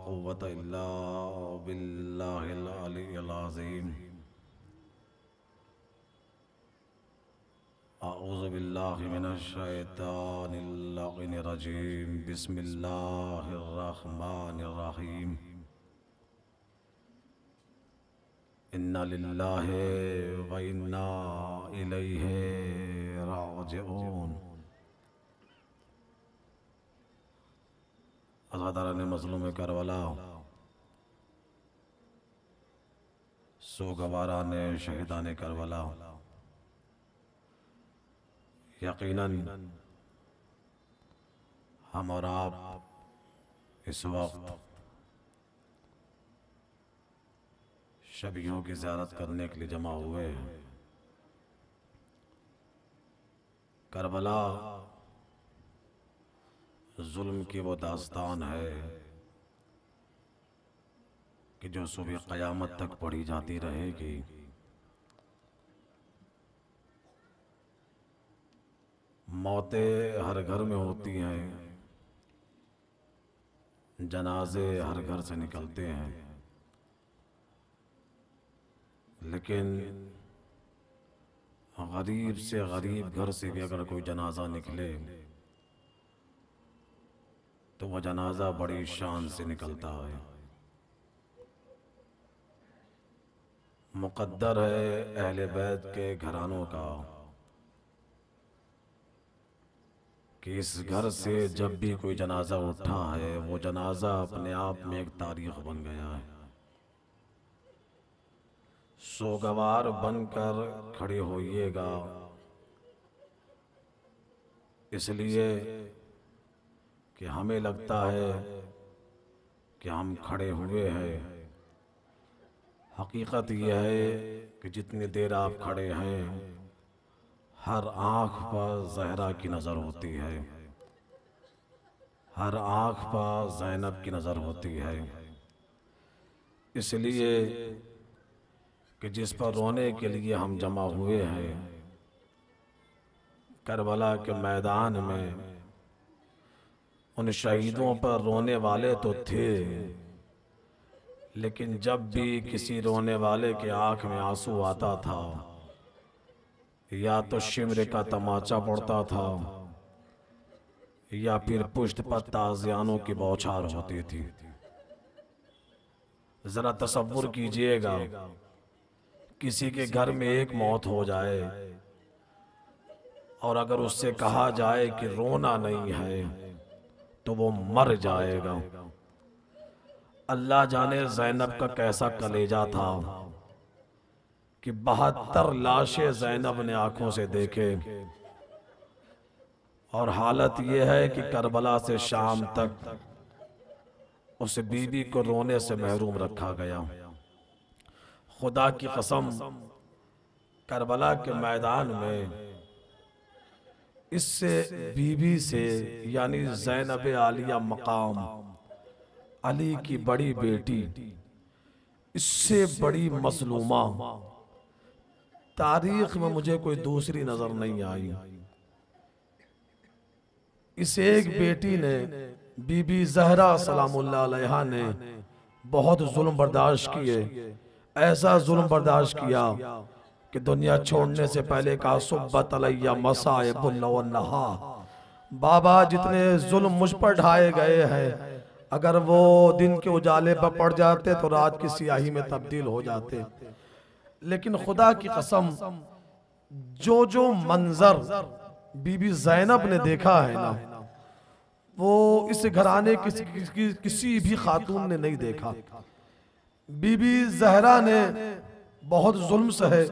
कुव्वता इल्ला बिल्लाहिल अलिय्यिल अज़ीम। अऊज़ु बिल्लाहि मिनश शैतानिर रजीम। बिस्मिल्लाहिर रहमानिर रहीम। इन्ना लिल्लाहि व इन्ना इलैहि राजिऊन। अज़ादारान मज़लूम करबला, सोगवारान शहीदान करबला, यकीनन हम और आप इस वक्त शबीयों की ज़ियारत करने के लिए जमा हुए हैं। करबला जुल्म की वो दास्तान है कि जो सुबह क़यामत तक पढ़ी जाती रहेगी। मौतें हर घर में होती हैं, जनाजे हर घर से निकलते हैं, लेकिन गरीब से गरीब घर से भी अगर कोई जनाजा निकले तो वह जनाजा बड़ी शान से निकलता है। मुक़द्दर है अहले बैत के घरानों का कि इस घर से जब भी कोई जनाजा उठा है वो जनाजा अपने आप में एक तारीख बन गया है। सोगवार बनकर खड़े होइएगा, इसलिए कि हमें लगता है कि हम खड़े हुए हैं। हकीकत यह है कि जितनी देर आप खड़े हैं हर आँख पर ज़हरा की नज़र होती है, हर आँख पर ज़ैनब की नज़र होती है। इसलिए कि जिस पर रोने के लिए हम जमा हुए हैं, करबला के मैदान में उन शहीदों पर रोने वाले तो थे, लेकिन जब भी किसी रोने वाले के आँख में आंसू आता था या तो शिमरे का तमाचा पड़ता था या फिर पुष्ट पर ताज़ियानों की बौछार होती थी। जरा तसव्वुर कीजिएगा, किसी के घर में एक मौत हो जाए और अगर उससे कहा जाए कि रोना नहीं है तो वो मर जाएगा। अल्लाह जाने ज़ैनब का कैसा कलेजा था कि 72 लाशें ज़ैनब ने आंखों से देखे, और हालत यह है कि करबला से शाम तक उस बीबी को रोने से महरूम रखा गया। खुदा की कसम, करबला के मैदान में इससे बीबी से यानी ज़ैनब आलिया मकाम अली की बड़ी बेटी, इससे बड़ी मज़लूमा तारीख में मुझे कोई दूसरी नजर नहीं आई। इस एक बेटी ने, बीबी ज़हरा सलामुल्लाह अलैहा ने बहुत जुल्म बर्दाश्त किए। ऐसा जुल्म बर्दाश्त किया कि दुनिया छोड़ने से पहले कहा सुब्बत अलैया मसाइबुन व नहा। बाबा जितने जुल्म मुझ पर ढाए गए हैं, अगर वो दिन के उजाले पर पड़ जाते तो रात की सियाही में तब्दील हो जाते। लेकिन खुदा की कसम, जो जो मंजर बीबी ज़ैनब ने देखा है ना, वो इस घराने किसी भी खातून ने नहीं देखा। बीबी ज़हरा ने बहुत जुल्म सहे,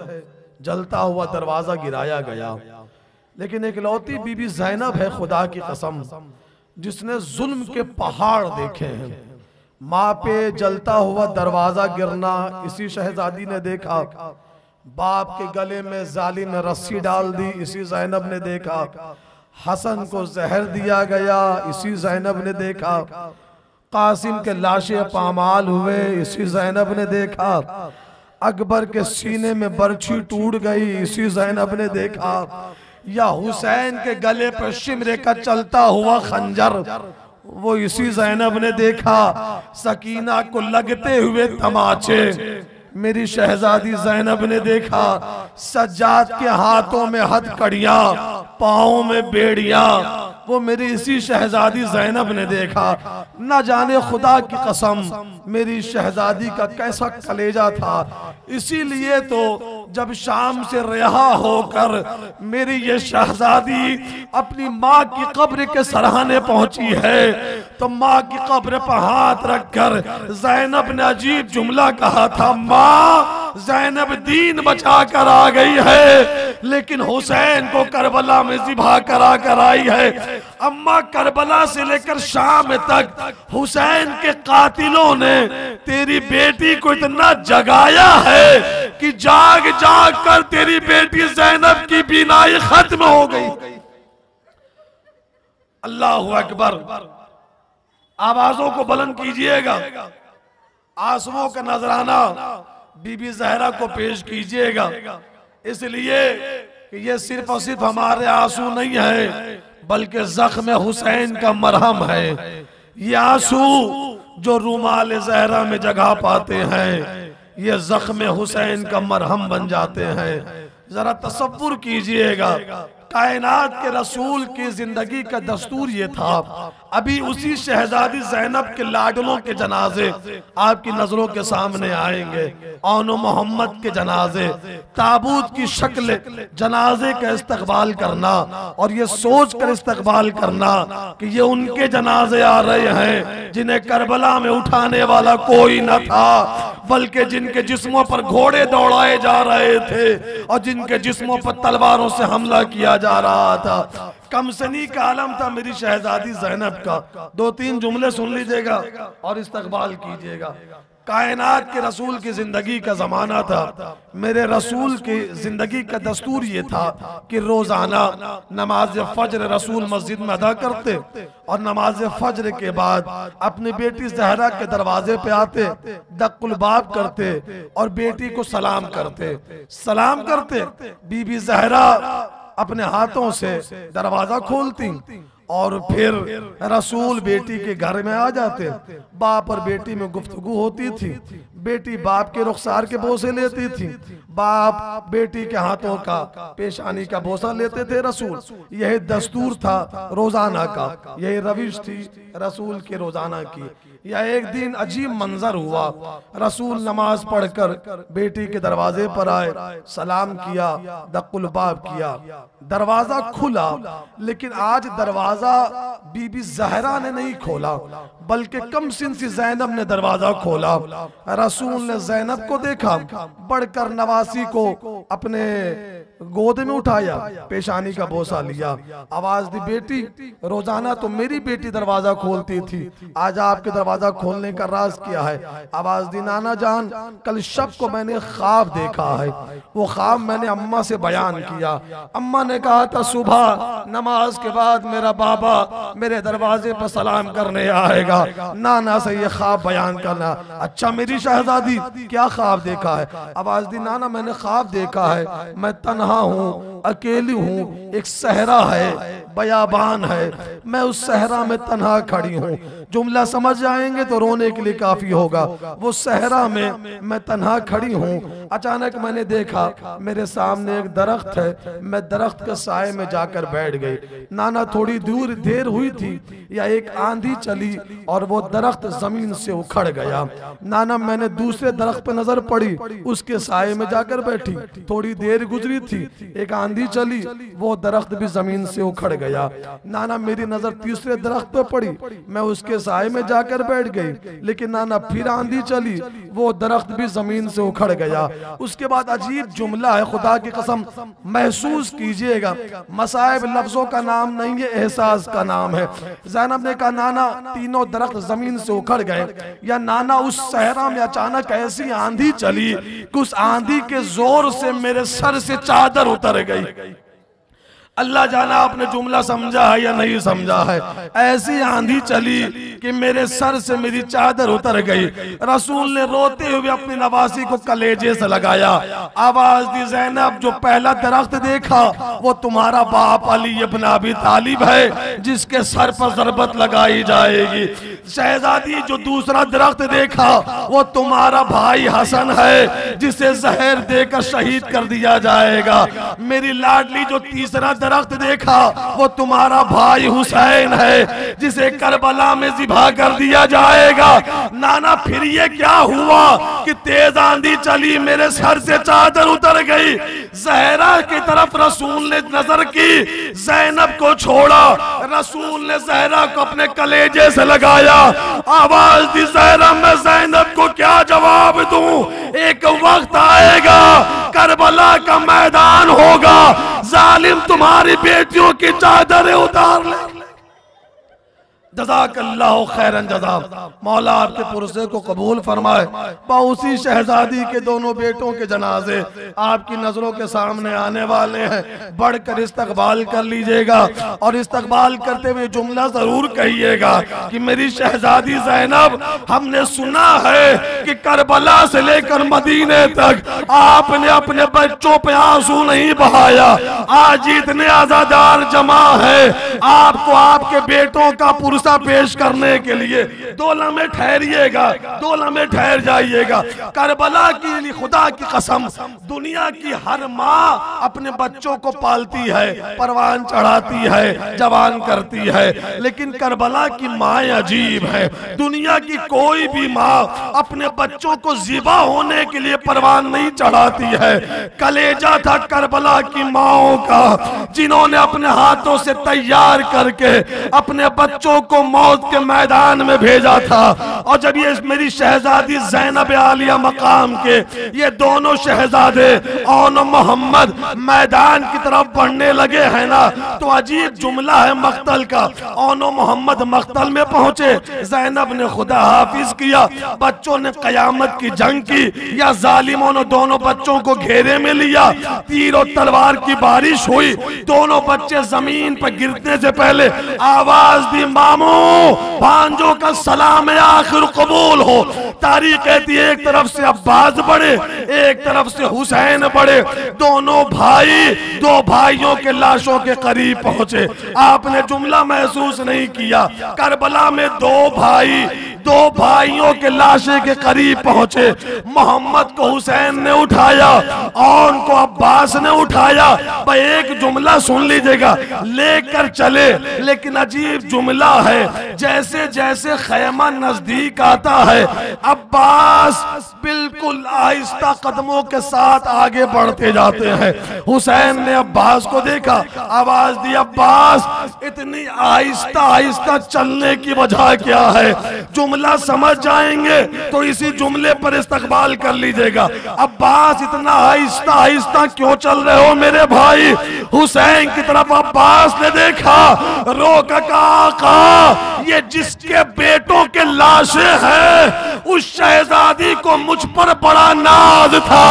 जलता हुआ दरवाजा गिराया गया, लेकिन एक लौती बीबी ज़ैनब है खुदा की कसम जिसने जुल्म के पहाड़ देखे हैं। माँ पे जलता हुआ दरवाजा गिरना इसी शहजादी ने देखा, बाप के गले में जालिम ने रस्सी डाल दी इसी ज़ैनब ने देखा, हसन को जहर दिया गया इसी ज़ैनब ने देखा, कासिम के लाशें पामाल हुए इसी ज़ैनब ने देखा, अकबर के सीने में बर्छी टूट गई इसी ज़ैनब ने देखा, या हुसैन के गले पर शिमरे का चलता हुआ खंजर वो इसी ज़ैनब ने देखा सकीना को लगते हुए तमाचे। मेरी शहजादी ज़ैनब ने देखा सज्जाद के हाथों में हथकड़ियां, पाँव में बेड़ियां। वो मेरी इसी शहजादी ज़ैनब ने देखा। न जाने खुदा की कसम मेरी शहजादी का कैसा कलेजा था। इसीलिए तो जब शाम से रिहा होकर मेरी ये शहजादी अपनी माँ की कब्र के सरहाने पहुंची है तो माँ की कब्र पर हाथ रखकर ज़ैनब ने अजीब जुमला कहा था, माँ ज़ैनब दीन बचा कर आ गई है लेकिन हुसैन को करबला में ज़िबा करा कर आई है। अम्मा करबला से लेकर शाम तक हुसैन के कातिलों ने तेरी बेटी को इतना जगाया है कि जाग जाग कर तेरी बेटी ज़ैनब की बीनाई खत्म हो गई। अल्लाहु अकबर। आवाजों को बुलंद कीजिएगा, आंसुओं का नजराना बीबी ज़हरा को पेश कीजिएगा, इसलिए कि ये सिर्फ और सिर्फ हमारे आंसू नहीं है बल्कि जख्म हुसैन का मरहम है। ये आंसू जो रुमाल ज़हरा में जगह पाते हैं ये जख्म हुसैन का मरहम बन जाते हैं। जरा तसव्वुर कीजिएगा, कायनात के रसूल की जिंदगी का दस्तूर ये था। अभी उसी शहजादी ज़ैनब के लाडलों के जनाजे आपकी नजरों के सामने आएंगे। औनो मोहम्मद के जनाजे, ताबूत की शक्ल जनाजे का इस्तकबाल करना और ये सोच कर इस्तकबाल करना कि ये उनके जनाजे आ रहे हैं जिन्हें करबला में उठाने वाला कोई न था बल्कि जिनके जिस्मों पर घोड़े दौड़ाए जा रहे थे और जिनके जिस्मों पर तलवारों से हमला किया जा रहा था। कमसनी का आलम था मेरी शहजादी ज़ैनब का। दो तीन जुमले सुन लीजिएगा और इस्तकबाल कीजिएगा। कायनात के रसूल की जिंदगी का जमाना था। मेरे रसूल की जिंदगी का दस्तूर ये था कि रोजाना नमाज फज्र रसूल मस्जिद में अदा करते और नमाज फज्र के बाद अपनी बेटी ज़हरा के दरवाजे पे आते, दक्कुल बाब करते और बेटी को सलाम करते। बीबी ज़हरा अपने हाथों से दरवाजा खोलती और फिर रसूल बेटी के घर में आ जाते। बाप और बेटी में गुफ्तगू होती थी, बेटी बाप के रुखसार के बोसे लेती थी, बाप बेटी के हाथों का पेशानी का बोसा लेते थे। रसूल यही दस्तूर था रोजाना का, यही रविश थी रसूल के रोजाना की। यह एक दिन अजीब मंजर हुआ। रसूल नमाज पढ़कर बेटी के दरवाजे पर आए, सलाम किया, दक्कुल बाब किया, दरवाजा खुला। लेकिन आज दरवाजा बीबी ज़हरा ने नहीं खोला बल्कि कमसिन सी ज़ैनब ने दरवाजा खोला। रसूल ने ज़ैनब को देखा, बढ़कर नवासी को अपने गोद में उठाया, पेशानी का बोसा लिया, आवाज दी, बेटी रोजाना तो मेरी बेटी दरवाजा खोलती थी, आज आपके दरवाजा खोलने का राज क्या है? आवाज दी, नाना जान कल शब को मैंने ख्वाब देखा है, वो ख्वाब मैंने अम्मा से बयान किया। अम्मा ने कहा था सुबह नमाज के बाद मेरा बाबा मेरे दरवाजे पर सलाम करने आएगा, नाना से ये ख्वाब बयान करना। अच्छा मेरी शहजादी क्या ख्वाब देखा है? आवाज दी, नाना मैंने ख्वाब देखा है मैं तन्हा हूँ, अकेली हूँ, एक सहरा है, बयाबान है, मैं उस सहरा में तन्हा खड़ी हूँ। जुमला समझ जाएंगे तो रोने के लिए काफी होगा। वो सहरा में मैं तन्हा खड़ी हूँ, अचानक मैंने देखा मेरे सामने एक दरख्त है, मैं दरख्त के साए में जाकर बैठ गई। नाना थोड़ी दूर देर हुई थी या एक आंधी चली और वो दरख्त जमीन से उखड़ गया। नाना मैंने दूसरे दरख्त पे नजर पड़ी, उसके साए में जाकर बैठी। थोड़ी देर गुजरी थी, एक आंधी चली, वो दरख्त भी जमीन से उखड़ गया। नाना मेरी नजर तीसरे दरख्त पे पड़ी, मैं उसके साए में जाकर बैठ गई, लेकिन नाना फिर आंधी चली, वो दरख्त भी जमीन से उखड़ गया। उसके बाद अजीब जुमला है, खुदा की कसम महसूस कीजिएगा, मसाइब लफ्जों का नाम नहीं है, एहसास का नाम है। ज़ैनब ने कहा नाना तीनों दरख्त जमीन से उखड़ गए, या नाना उस सहरा में अचानक ऐसी आंधी चली कि उस आंधी के जोर से मेरे सर से चादर उतर गई। अल्लाह जाना आपने जुमला समझा है या नहीं समझा है। ऐसी आंधी चली कि मेरे सर से मेरी चादर उतर गई। रसूल ने रोते हुए अपनी नवासी को कलेजे से लगाया, आवाज दी, ज़ैनब जो पहला दरख्त देखा वो तुम्हारा बाप अली इब्न अबी तालिब है जिसके सर पर ज़रबत लगाई जाएगी। शहजादी जो दूसरा दरख्त देखा वो तुम्हारा भाई हसन है जिसे जहर देकर शहीद कर दिया जाएगा। मेरी लाडली जो तीसरा दरख्त देखा वो तुम्हारा भाई हुसैन है जिसे करबला में ज़िबा कर दिया जाएगा। नाना फिर ये क्या हुआ कि तेज आंधी चली, मेरे सर से चादर उतर गई। जहरा की तरफ रसूल ने नजर की, ज़ैनब को छोड़ा। रसूल ने जहरा को अपने कलेजे से लगाया, आवाज दी, ज़हरा मैं ज़ैनब को क्या जवाब दूं? एक वक्त आएगा करबला का मैदान होगा, जालिम तुम्हारी बेटियों की चादरें उतार ले। जज़ाकल्लाहु खैरन जज़ा। मौला आपके पुरसे को कबूल फरमाए। उसी शहजादी के दोनों बेटों के जनाजे आपकी नजरों के सामने आने वाले हैं। बढ़कर इस्तकबाल कर लीजिएगा और इस्तकबाल करते हुए जुमला जरूर कहिएगा कि मेरी शहजादी ज़ैनब, हमने सुना है कि करबला से लेकर मदीने तक आपने अपने बच्चों पे आंसू नहीं बहाया। आज इतने आजादार जमा है, आपको आपके बेटों का पुरसा पेश करने के लिए 2 लम्हे ठहरिएगा, 2 लम्हे ठहर जाइएगा। करबला की खुदा की कसम, दुनिया की हर माँ अपने बच्चों को पालती है, परवान चढ़ाती है, जवान करती है, लेकिन करबला की माँ अजीब है। दुनिया की कोई भी माँ अपने बच्चों को ज़िबा होने के लिए परवान नहीं चढ़ाती है। कलेजा था करबला की माओं का जिन्होंने अपने हाथों से तैयार करके अपने बच्चों को मौत के मैदान में भेजा था। और जब ये मेरी शहजादी ज़ैनब आलिया मकाम के ये दोनों शहजादे औन मोहम्मद मैदान की तरफ बढ़ने लगे हैं ना, तो अजीब जुमला है मख्तल का। औन मोहम्मद मख्तल में पहुंचे, ज़ैनब ने खुदा हाफिज किया, बच्चों ने कयामत की जंग की या जालिमों ने दोनों बच्चों को घेरे में लिया। तीर और तलवार की बारिश हुई, दोनों बच्चे जमीन पर गिरने से पहले आवाज दी, मामू भांजों का सलाम आखिर कबूल हो। तारीख कहती है एक तरफ से अब्बास बढ़े, एक तरफ से हुसैन बढ़े। दोनों भाई 2 भाइयों के लाशों के करीब पहुंचे। आपने जुमला महसूस नहीं किया, करबला में 2 भाई 2 भाइयों के लाशे के करीब पहुंचे। मोहम्मद को हुसैन ने उठाया और उनको अब्बास ने उठाया। भाई एक जुमला सुन लीजिएगा, लेकर चले, लेकिन अजीब जुमला है। जैसे जैसे खैमा नजदीक आता है, अब्बास बिल्कुल आहिस्ता कदमों के साथ आगे बढ़ते जाते हैं। हुसैन ने अब्बास को देखा, आवाज दी, अब्बास इतनी आहिस्ता आहिस्ता चलने की वजह क्या है? जुमला समझ जाएंगे तो इसी जुमले पर इस्तकबाल कर लीजिएगा। अब्बास इतना आहिस्ता आहिस्ता क्यों चल रहे हो मेरे भाई? हुसैन की तरफ अब्बास ने देखा, रोका, आका ये जिसके बेटों के लाशें हैं उस शहजादी को मुझ पर बड़ा नाज था।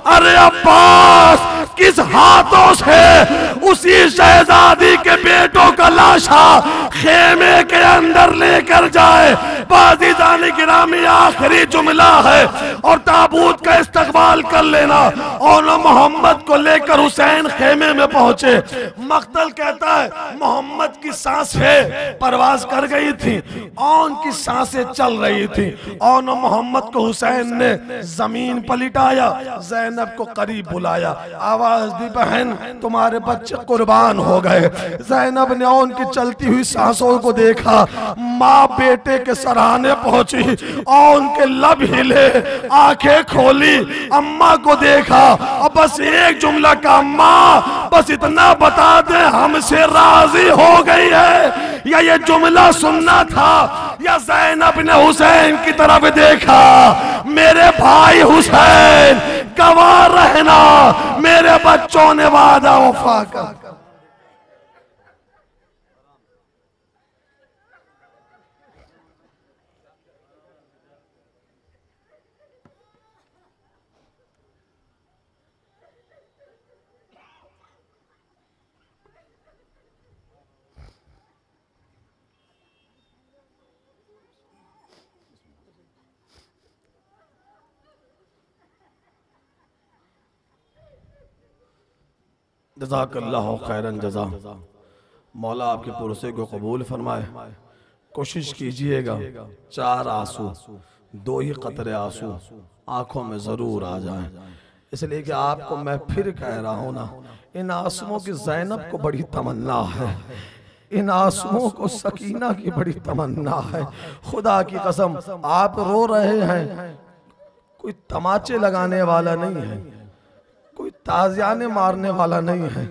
अरे अब्बास किस हाथों से उसी शहजादी के बेटों का लाशा खेमे के अंदर लेकर जाए। बाजी जाने गिरामी आखिरी जुमला है और ताबूत का इस्तकबाल कर लेना। और मोहम्मद को लेकर हुसैन खेमे में पहुंचे। मख्तल कहता है मोहम्मद की सांसें परवाज कर गई थी और उनकी सांसें चल रही थी। और मोहम्मद को हुसैन ने जमीन पर लिटाया, ज़ैनब को करीब बुलाया, आवाज दी, बहन तुम्हारे बच्चे कुर्बान हो गए। ज़ैनब ने उनकी चलती हुई सांसों को देखा, माँ बेटे के सराहने पहुंची और उनके लब हिले, आंखें खोली, अम्मा को देखा और बस एक जुमला का, अम्मा बस इतना बता दे हमसे राजी हो गई है। या ये जुमला सुनना था या ज़ैनब ने हुसैन की तरफ देखा, मेरे भाई हुसैन गवाह रहना, मेरे बच्चों ने वादा वफा का। जज़ाकल्लाहु खैरन जज़ा। मौला आपके पुरसे को कबूल फरमाए। कोशिश कीजिएगा 4 आंसू, 2 ही कतरे आंसू आंखों में जरूर आ जाएं, इसलिए कि आपको मैं फिर कह रहा हूं ना, इन आंसुओं की ज़ैनब को बड़ी तमन्ना है, इन आंसुओं को सकीना की बड़ी तमन्ना है। खुदा की कसम आप रो रहे हैं, कोई तमाचे लगाने वाला नहीं है, कोई ताज़ियाने मारने वाला नहीं है,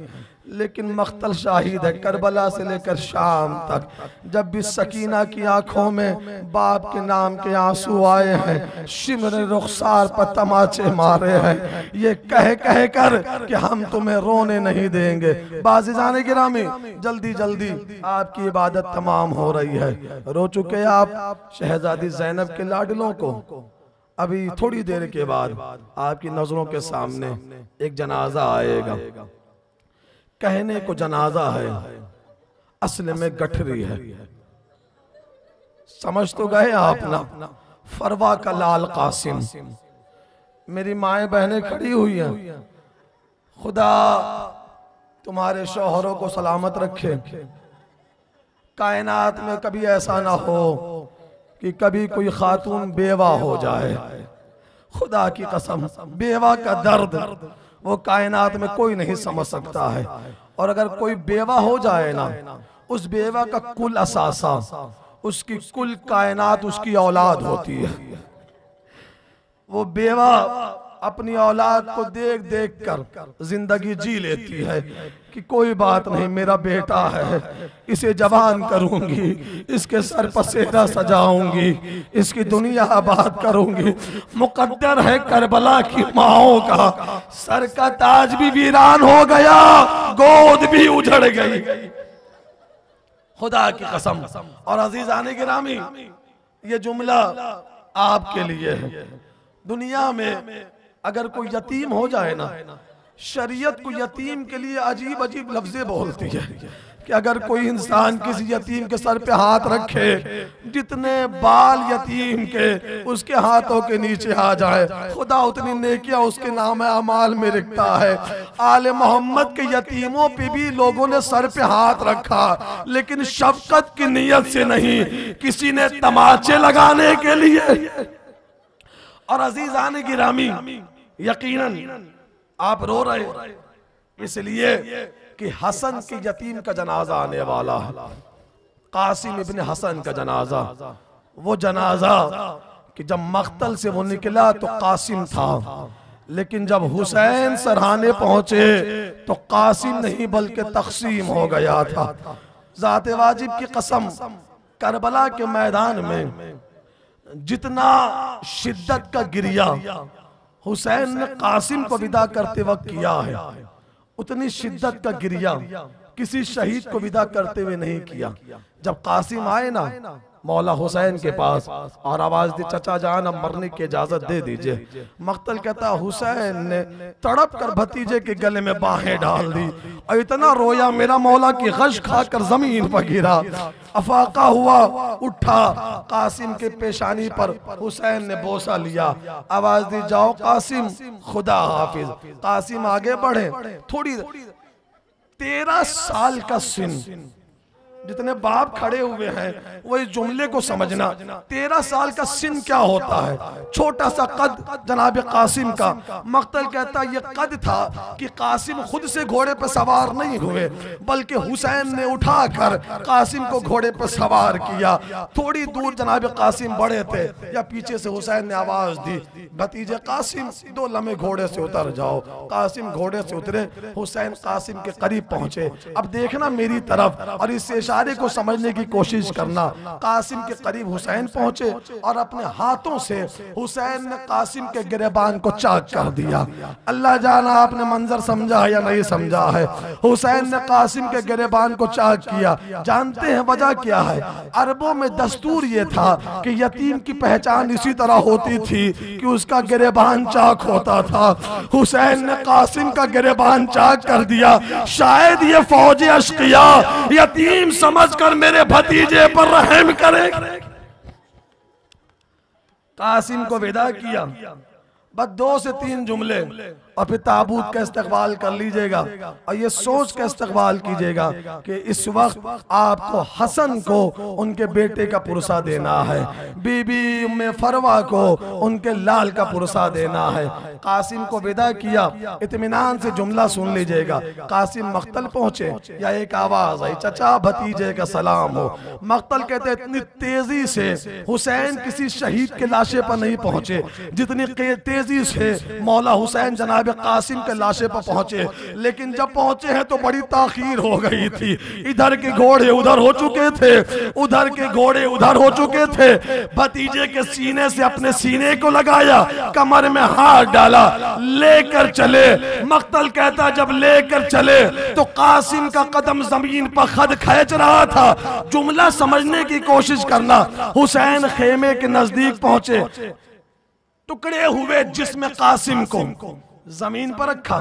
लेकिन मख्तल शाहिद है। करबला से लेकर शाम तक जब भी सकीना की आंखों में बाप के नाम के आंसू आए हैं, शिमर रुखसार पर तमाचे मारे हैं, ये कह कह कर कि हम तुम्हें रोने नहीं देंगे। बाज़िज़ाने गिरामी, जल्दी जल्दी आपकी इबादत तमाम हो रही है। रो चुके आप शहजादी ज़ैनब के लाडलों को। अभी थोड़ी देर के बाद आपकी नजरों के सामने एक जनाजा आएगा। कहने को जनाजा है, असल में गठरी है। समझ तो गए आप ना, फरवा का लाल कासिम। मेरी माएं बहनें खड़ी हुई हैं, खुदा तुम्हारे शौहरों को सलामत रखे। कायनात में कभी ऐसा ना हो कि कभी कोई खातून बेवा हो जाए। खुदा की कसम, बेवा का दर्द वो कायनात में कोई नहीं समझ सकता है। और अगर कोई बेवा हो जाए ना, उस बेवा का कुल असासा, उसकी कुल कायनात उसकी औलाद होती है। वो बेवा अपनी औलाद को देख देख कर जिंदगी जी लेती है कि कोई बात नहीं, मेरा बेटा है, इसे जवान करूंगी, इसके सर पर सेहरा सजाऊंगी, इसकी दुनिया आबाद करूंगी। मुकद्दर है करबला की माओं का, सर का ताज भी वीरान हो गया, गोद भी उजड़ गई। खुदा की कसम। और अजीजाने गिरामी, ये जुमला आपके लिए है। दुनिया में अगर कोई यतीम हो जाए ना, शरीयत को यतीम के लिए अजीब अजीब लफ्ज़ें बोलती है कि अगर कोई इंसान किसी यतीम के सर पे हाथ रखे, जितने बाल यतीम के उसके हाथों के नीचे आ जाए, खुदा उतनी नेकियां उसके नाम अमाल में लिखता है। आले मोहम्मद के यतीमों पे भी लोगों ने सर पे हाथ रखा, लेकिन शफकत की नीयत से नहीं, किसी ने तमाचे लगाने के लिए। और अजीजान गिरामी, यकीनन आप रो रहे इसलिए कि हसन के यतीम का जनाजा आने वाला है। कासिम इब्न हसन का जनाजा, वो जनाजा कि जब मख्तल से वो निकला तो कासिम था, लेकिन जब हुसैन सरहाने पहुंचे तो कासिम नहीं बल्कि तकसीम हो गया था। ज़ाते वाजिब की कसम, करबला के मैदान में जितना शिद्दत का गिरिया हुसैन ने कासिम को विदा करते वक्त किया है, उतनी शिद्दत का गिरिया किसी शहीद को विदा करते हुए नहीं किया। जब कासिम आए ना मौला हुसैन के पास और आवाज दी, चचा जान अब मरने की इजाजत दे दीजिए। मख्तल कहता, हुसैन ने तड़प कर भतीजे के गले में बाहें डाल दी और इतना रोया, मेरा मौला की गश खाकर जमीन पर गिरा। अफाका हुआ, उठा, कासिम के पेशानी पर हुसैन ने बोसा लिया। आवाज दी, जाओ कासिम, खुदा हाफिज। कासिम आगे बढ़े, थोड़ी 13 साल का सिन, जितने बाप खड़े हुए हैं वो इस जुमले को समझना। 13 साल का सिन क्या होता है, छोटा सा कद जनाब कासिम का। मख्तल कहता ये कद था कि कासिम खुद से घोड़े पर सवार नहीं हुए, बल्कि हुसैन ने उठाकर कासिम को घोड़े पर सवार किया। थोड़ी दूर जनाब कासिम बढ़े थे या पीछे से हुसैन ने आवाज दी, भतीजे कासिम 2 लम्हे घोड़े से उतर जाओ। कासिम घोड़े से उतरे, हुसैन कासिम के करीब पहुंचे। अब देखना मेरी तरफ और इससे इशारे को समझने की कोशिश करना। कासिम के करीब हुसैन पहुंचे और अपने हाथों से हुसैन ने कासिम के गिरेबान को चाक कर दिया। अल्लाह जाना आपने मंजर समझा या नहीं समझा है। हुसैन ने कासिम के गिरेबान को चाक किया। जानते हैं वजह क्या है? अरबों में दस्तूर ये था कि यतीम की पहचान इसी तरह होती थी कि उसका गिरेबान चाक होता था। हुसैन ने कासिम का गिरेबान चाक कर दिया। शायद ये फौज अश्किया यतीम समझकर मेरे भतीजे पर रहम करे। कासिम को विदा किया। बस 2 से 3 जुमले और फिर ताबूत का इस्तकबाल कर लीजिएगा और ये सोच का इस्तकबाल कीजिएगा कि इस वक्त आपको हसन को उनके बेटे का पुरसा देना है, बीबी उम्मे फरवा को उनके लाल का पुरसा देना है। कासिम को विदा किया, इत्मीनान से जुमला सुन लीजिएगा। कासिम मख्तल पहुंचे या एक आवाज आई, चचा भतीजे का सलाम हो। मख्तल कहते इतनी तेजी से हुसैन किसी शहीद के लाशे पर नहीं पहुंचे जितनी तेजी से मौला हुसैन जनाब कासिम के लाशे पर पहुंचे। लेकिन जब पहुंचे हैं तो बड़ी ताखीर हो गई थी। इधर के घोड़े उधर हो चुके थे, उधर के घोड़े उधर हो चुके थे। भतीजे के सीने से अपने सीने को लगाया, कमर में हाथ डाला, लेकर चले। मख्तल कहता जब लेकर चले तो कासिम का कदम जमीन पर खद खींच रहा था। जुमला समझने की कोशिश करना। हुसैन खेमे के नजदीक पहुंचे, टुकड़े हुए जिस्म कासिम को जमीन पर रखा।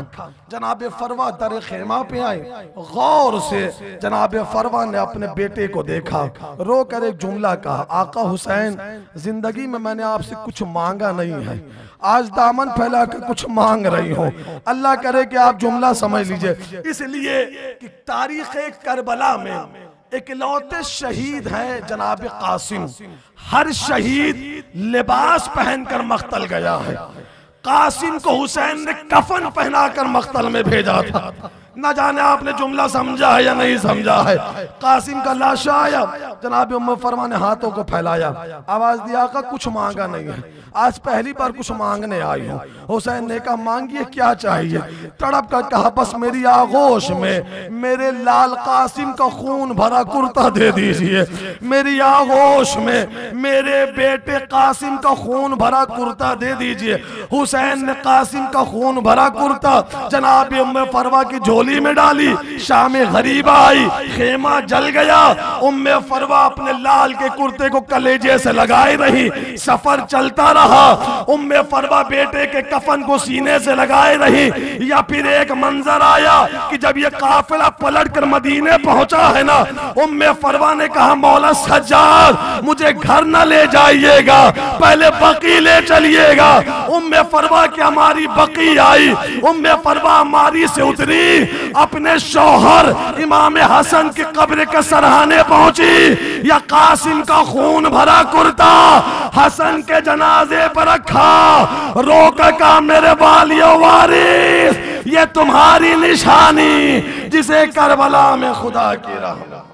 जनाब फरवा दर खेमा पे आए, गौर से जनाब फरवा ने अपने बेटे को देखा, रो कर एक जुमला कहा, आका हुसैन जिंदगी में मैंने आपसे कुछ मांगा नहीं है, आज दामन फैला कर कुछ मांग रही हूँ। अल्लाह करे कि आप जुमला समझ लीजिए। इसलिए कि तारीख करबला में इकलौते शहीद हैं जनाब कासिम। हर शहीद लिबास पहनकर मख्तल गया है। कासिम को हुसैन ने कफन पहनाकर मख्तल में भेजा था। न जाने आपने जुमला समझा है या नहीं समझा है। कासिम का लाशा आया, जनाब उम्मे फरमा ने हाथों को फैलाया, आवाज दिया का कुछ मांगा नहीं है, आज पहली बार कुछ मांगने आई हूँ। हुसैन ने कहा मांगिए क्या चाहिए। तड़प कर कहा बस मेरी आगोश में मेरे लाल कासिम का खून भरा कुर्ता दे दीजिए, मेरी आगोश में मेरे बेटे कासिम का खून भरा कुर्ता दे दीजिए। हुसैन ने कासिम का खून भरा कुर्ता जनाब उम्मे फरवा की झोली में डाली। शाम गरीबा आई, खेमा जल गया। उम्मे फरवा अपने लाल के कुर्ते को कलेजे से लगाए रही। सफर चलता रहा। उम्मे फरवा बेटे के कफन को सीने से लगाए रही। या फिर एक मंजर आया कि जब ये काफिला पलट कर मदीने पहुंचा है ना, उम्मे फरवा ने कहा मौला सज्जाद मुझे घर न ले जाइएगा, पहले बकी ले चलिएगा। उम्मे फरवा की हमारी बकी आई। उम्मे फरवा हमारी से उतरी, अपने शौहर इमाम हसन की कब्र के सरहाने पहुंची। या कासिम का खून भरा कुर्ता हसन के जनाजे पर रखा। रोक का मेरे वालियों वारिस, ये तुम्हारी निशानी जिसे करबला में खुदा की रहमत।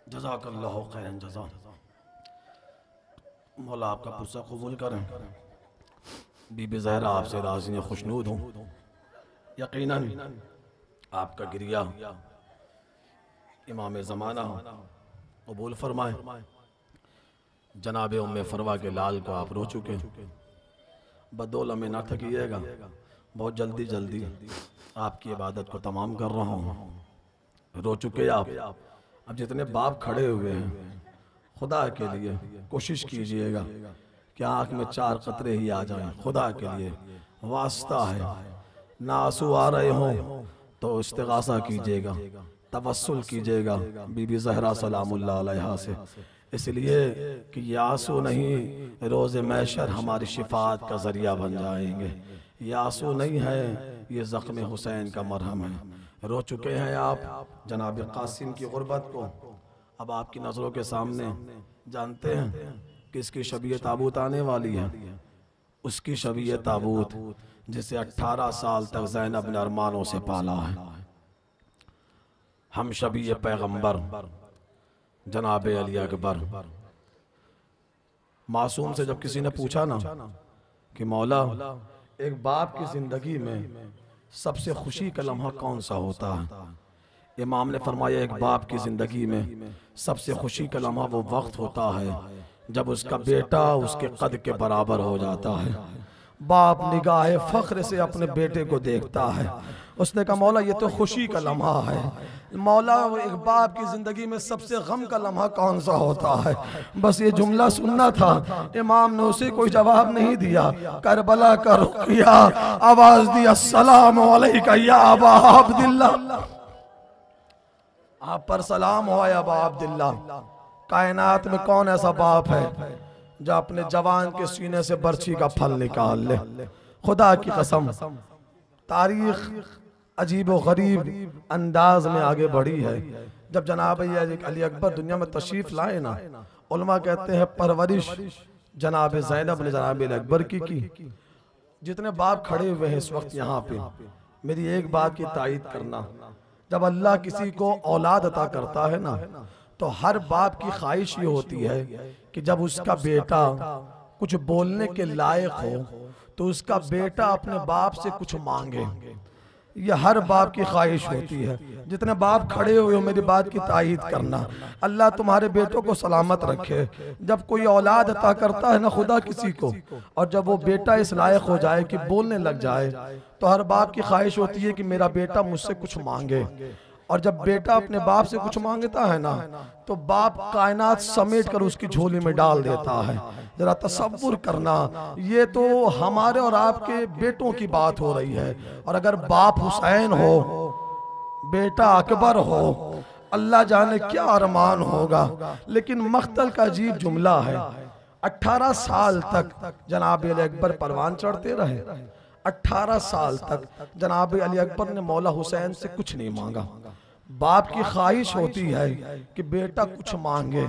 जज़ाकल्लाहु खैरन जज़ा। मौला आपका पुरसा कबूल करें। बीबी ज़हरा आपसे राज़ी खुशनूद हूँ। यकीनन आपका गिरिया इमाम ज़माना कबूल फरमाए। जनाब उम्मे फरवा के लाल को आप रो चुके हैं, बदौल में ना थकिएगा, बहुत जल्दी जल्दी आपकी इबादत को तमाम कर रहा हूँ। रो चुके आप, अब जितने बाप खड़े हुए हैं खुदा के लिए कोशिश कीजिएगा कि आँख में 4 कतरे ही आ जाएं। खुदा के लिए वास्ता है, ना आंसू आ रहे हों तो इस्तिगासा कीजिएगा, तवस्सुल कीजिएगा बीबी ज़हरा सलामुल्लाह अलैहा से, इसलिए कि ये आंसू नहीं रोज़े महशर हमारी शिफात का ज़रिया बन जाएंगे। ये आंसू नहीं है, ये ज़ख्म हुसैन का मरहम है। रो चुके हैं आप जनाब कासिम की गुर्बत को। अब आपकी नज़रों के सामने जानते हैं किसकी शबीह ताबूत आने वाली है? उसकी शबीह ताबूत जिसे 18 साल तक ज़ैनब ने अरमानों से पाला है। हम शबीह पैगंबर जनाब अली अकबर। मासूम से जब किसी ने पूछा ना कि मौला एक बाप की जिंदगी में सबसे खुशी का लम्हा कौन सा होता है? इमाम ने फरमाया एक बाप की जिंदगी में सबसे खुशी का लम्हा वो वक्त होता है जब उसका बेटा उसके कद के बराबर हो जाता है। बाप निगाहे फख्र से अपने बेटे को देखता है। उसने कहा मौला ये तो खुशी का लम्हा है। मौला एक बाप की जिंदगी में सबसे गम का लम्हा कौन सा होता है? बस ये जुमला सुनना था। इमाम ने उसे कोई जवाब नहीं दिया। करबला का रुख किया, आवाज दी अस्सलाम अलैका या अबा अब्दुल्ला। आप पर सलाम हो या अबा अब्दुल्ला। कायनात में कौन ऐसा बाप है जो अपने जवान के सीने से बर्छी का फल निकाल ले? खुदा की कसम तारीख अजीब व गरीब अंदाज में आगे बढ़ी है। जब जनाब अली अकबर दुनिया में तशरीफ लाए ना, उलमा कहते हैं परवरिश जनाब ज़ैनब ने जनाब अली अकबर की। जितने बाप खड़े हुए हैं इस वक्त यहाँ पे, मेरी एक बात की तायीद करना, जब अल्लाह किसी को औलाद अता करता है ना, तो हर बाप की ख्वाहिश ये होती है कि जब उसका बेटा कुछ बोलने के लायक हो तो उसका बेटा अपने बाप से कुछ मांगे। ये हर बाप की ख्वाहिश होती है। जितने बाप खड़े हुए हो मेरी बात की तायीद करना, अल्लाह तुम्हारे बेटों को सलामत रखे। जब कोई औलाद अता करता है ना खुदा किसी को, और जब वो बेटा इस लायक हो जाए कि बोलने लग जाए, तो हर बाप की ख्वाहिश होती है कि मेरा बेटा मुझसे कुछ मांगे। और जब बेटा अपने बाप से कुछ मांगता है ना, तो बाप कायनात समेट कर उसकी झोली में डाल देता है। जरा तसव्वुर करना, ये तो हमारे और आपके बेटों की बात हो रही है। और अगर बाप हुसैन हो, बेटा अकबर हो, अल्लाह जाने क्या अरमान होगा। लेकिन मख्तल का अजीब जुमला है। 18 साल तक जनाब अली अकबर परवान चढ़ते रहे। 18 साल तक जनाब अली अकबर ने मौला हुसैन से कुछ नहीं मांगा। बाप की ख्वाहिश होती है कि बेटा कुछ मांगे।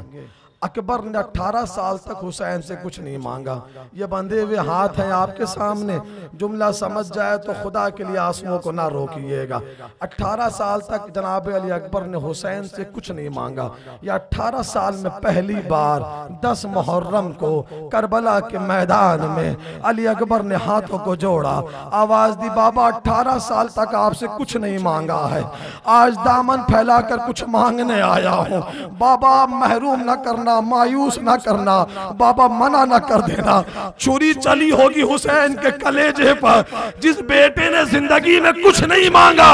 अकबर ने 18 साल तक हुसैन से कुछ नहीं मांगा। ये बंधे हुए हाथ हैं आपके सामने, जुमला समझ जाए तो खुदा के लिए आंसुओं को ना रोकिएगा। 18 साल तक जनाब अली अकबर ने हुसैन से कुछ नहीं मांगा। या 18 साल में पहली बार 10 मुहर्रम को करबला के मैदान में अली अकबर ने हाथों को जोड़ा, आवाज दी बाबा 18 साल तक आपसे कुछ नहीं मांगा है, आज दामन फैलाकर कुछ मांगने आया हूँ। बाबा महरूम न करना, मायूस ना करना, बाबा मना ना कर देना। छुरी चली होगी हुसैन के कलेजे पर। जिस बेटे ने जिंदगी में कुछ नहीं मांगा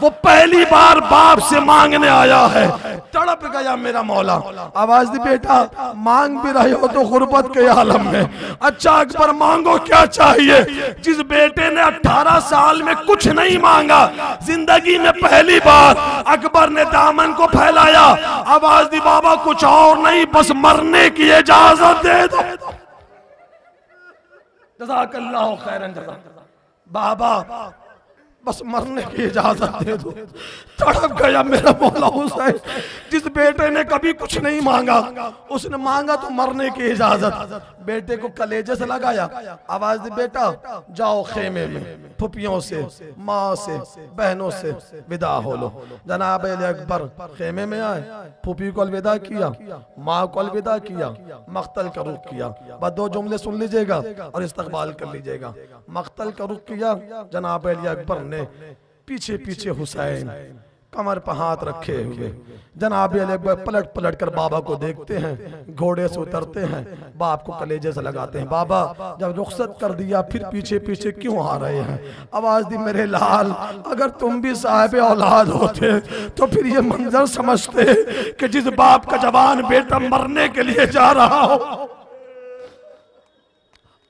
वो पहली बार बाप से मांगने आया है। तड़प गया मेरा मौला। आवाज दी बेटा मांग भी रहे हो तो गुर्बत के आलम में। अच्छा अकबर मांगो क्या चाहिए? जिस बेटे ने 18 साल में कुछ नहीं मांगा, जिंदगी में पहली बार अकबर ने दामन को फैलाया। आवाज दी बाबा कुछ और नहीं, बस मरने की इजाजत दे दो। जज़ाकल्लाहु खैरन जज़ा। बाबा बस मरने की इजाजत दे दो। तड़प गया मेरा मौला हुसैन। जिस बेटे ने कभी कुछ नहीं मांगा, उसने मांगा तो मरने की इजाजत। बेटे को कलेजे से लगाया, आवाज दी बेटा जाओ खेमे में फुफियों से, माँ से, बहनों से विदा हो लो। जनाब अली अकबर खेमे में आए, फुफी को अलविदा किया, माँ को अलविदा किया, मख्तल का रुख किया। बस 2 जुमले सुन लीजिएगा और इस्तकबाल कर लीजिएगा। मख्तल का रुख किया जनाब अली अकबर ने, पीछे पीछे हुसैन कमर पर हाथ रखे हुए। जनाब अली अकबर पलट पलट कर बाबा को देखते हैं, घोड़े से उतरते हैं, बाप को कलेजे से लगाते हैं। बाबा जब रुखसत कर दिया फिर पीछे पीछे क्यों आ रहे हैं? आवाज दी मेरे लाल, अगर तुम भी साहिब औलाद होते तो फिर ये मंजर समझते कि जिस बाप का जवान बेटा मरने के लिए जा रहा हो,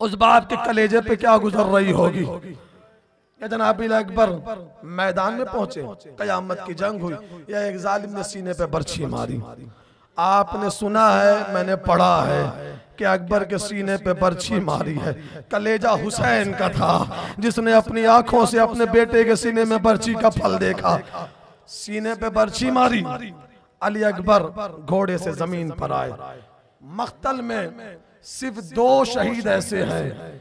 उस बाप के कलेजे पे क्या गुजर रही होगी। या जनाब अकबर मैदान में पहुंचे, कयामत की जंग हुई, या एक जालिम ने सीने पे बर्छी मारी। आपने सुना है, मैंने पढ़ा है कि अकबर के सीने पे बर्छी मारी है। कलेजा हुसैन का था, जिसने अपनी आंखों से अपने बेटे के सीने में बर्छी का फल देखा। सीने पे बर्छी मारी, अली अकबर घोड़े से जमीन पर आए। मख्तल में सिर्फ 2 शहीद ऐसे हैं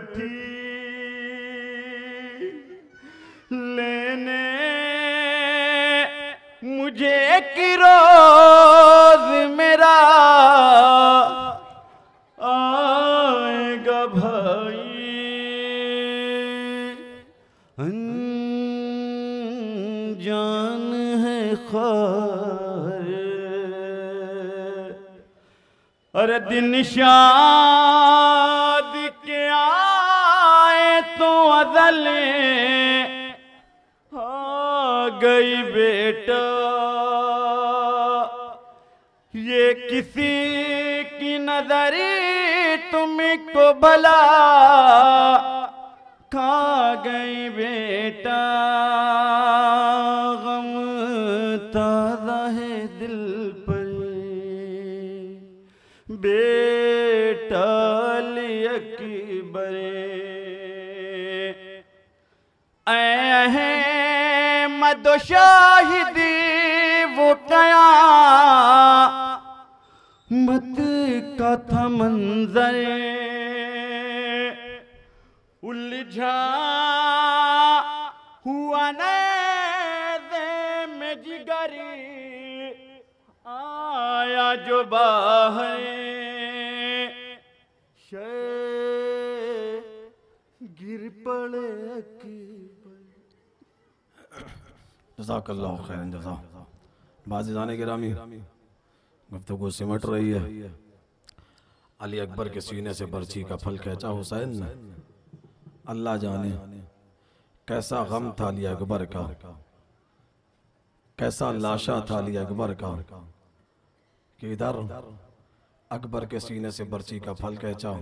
बैठी लेने मुझे कि रोज मेरा आएगा भाई, अनजान है ख्वार। अरे दिन शादी के आए तो अज़ल आ गई बेटा, ये किसी की नजरी तुमको भला खा गई बेटा। गम ताज़ा है दिल पर बेटा अकबर, अहमद शाहिदी वो क़यामत का था मंजर, उलझा हुआ नेज़े में जिगरी आया जो बाहर, गिर पड़े। जज़ाकल्लाहु खैरन जज़ा। बाज़-ए-ज़ाने गिरामी, गुफ्तगू सिमट रही है। अली अकबर के सीने से बर्छी का फल खींचा हुसैन ने। अल्लाह जाने कैसा गम था अली अकबर का, कैसा लाशा था अली अकबर का कि इधर अकबर के सीने से बर्छी का फल खींचा।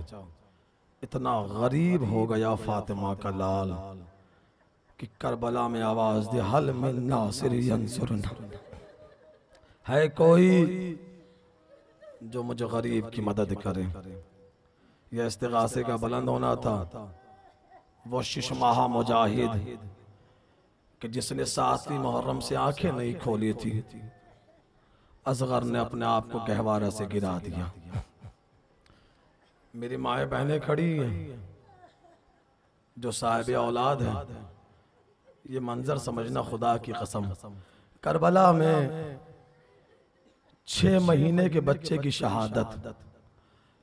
इतना गरीब हो गया फातिमा का लाल कि करबला में आवाज दे हल मिन नासिर यंसुरना, है कोई जो मुझे गरीब की मदद करे। यह इस्तिगासे का बुलंद होना था। वो शिशमाहा मुजाहिद कि जिसने 7वीं मुहर्रम से आंखें नहीं खोली थी, असगर ने अपने आप को गहवारा से गिरा दिया। मेरी माए बहनें खड़ी हैं जो साहिब औलाद है, ये मंजर समझना खुदा की कसम। करबला में 6 महीने के बच्चे की शहादत,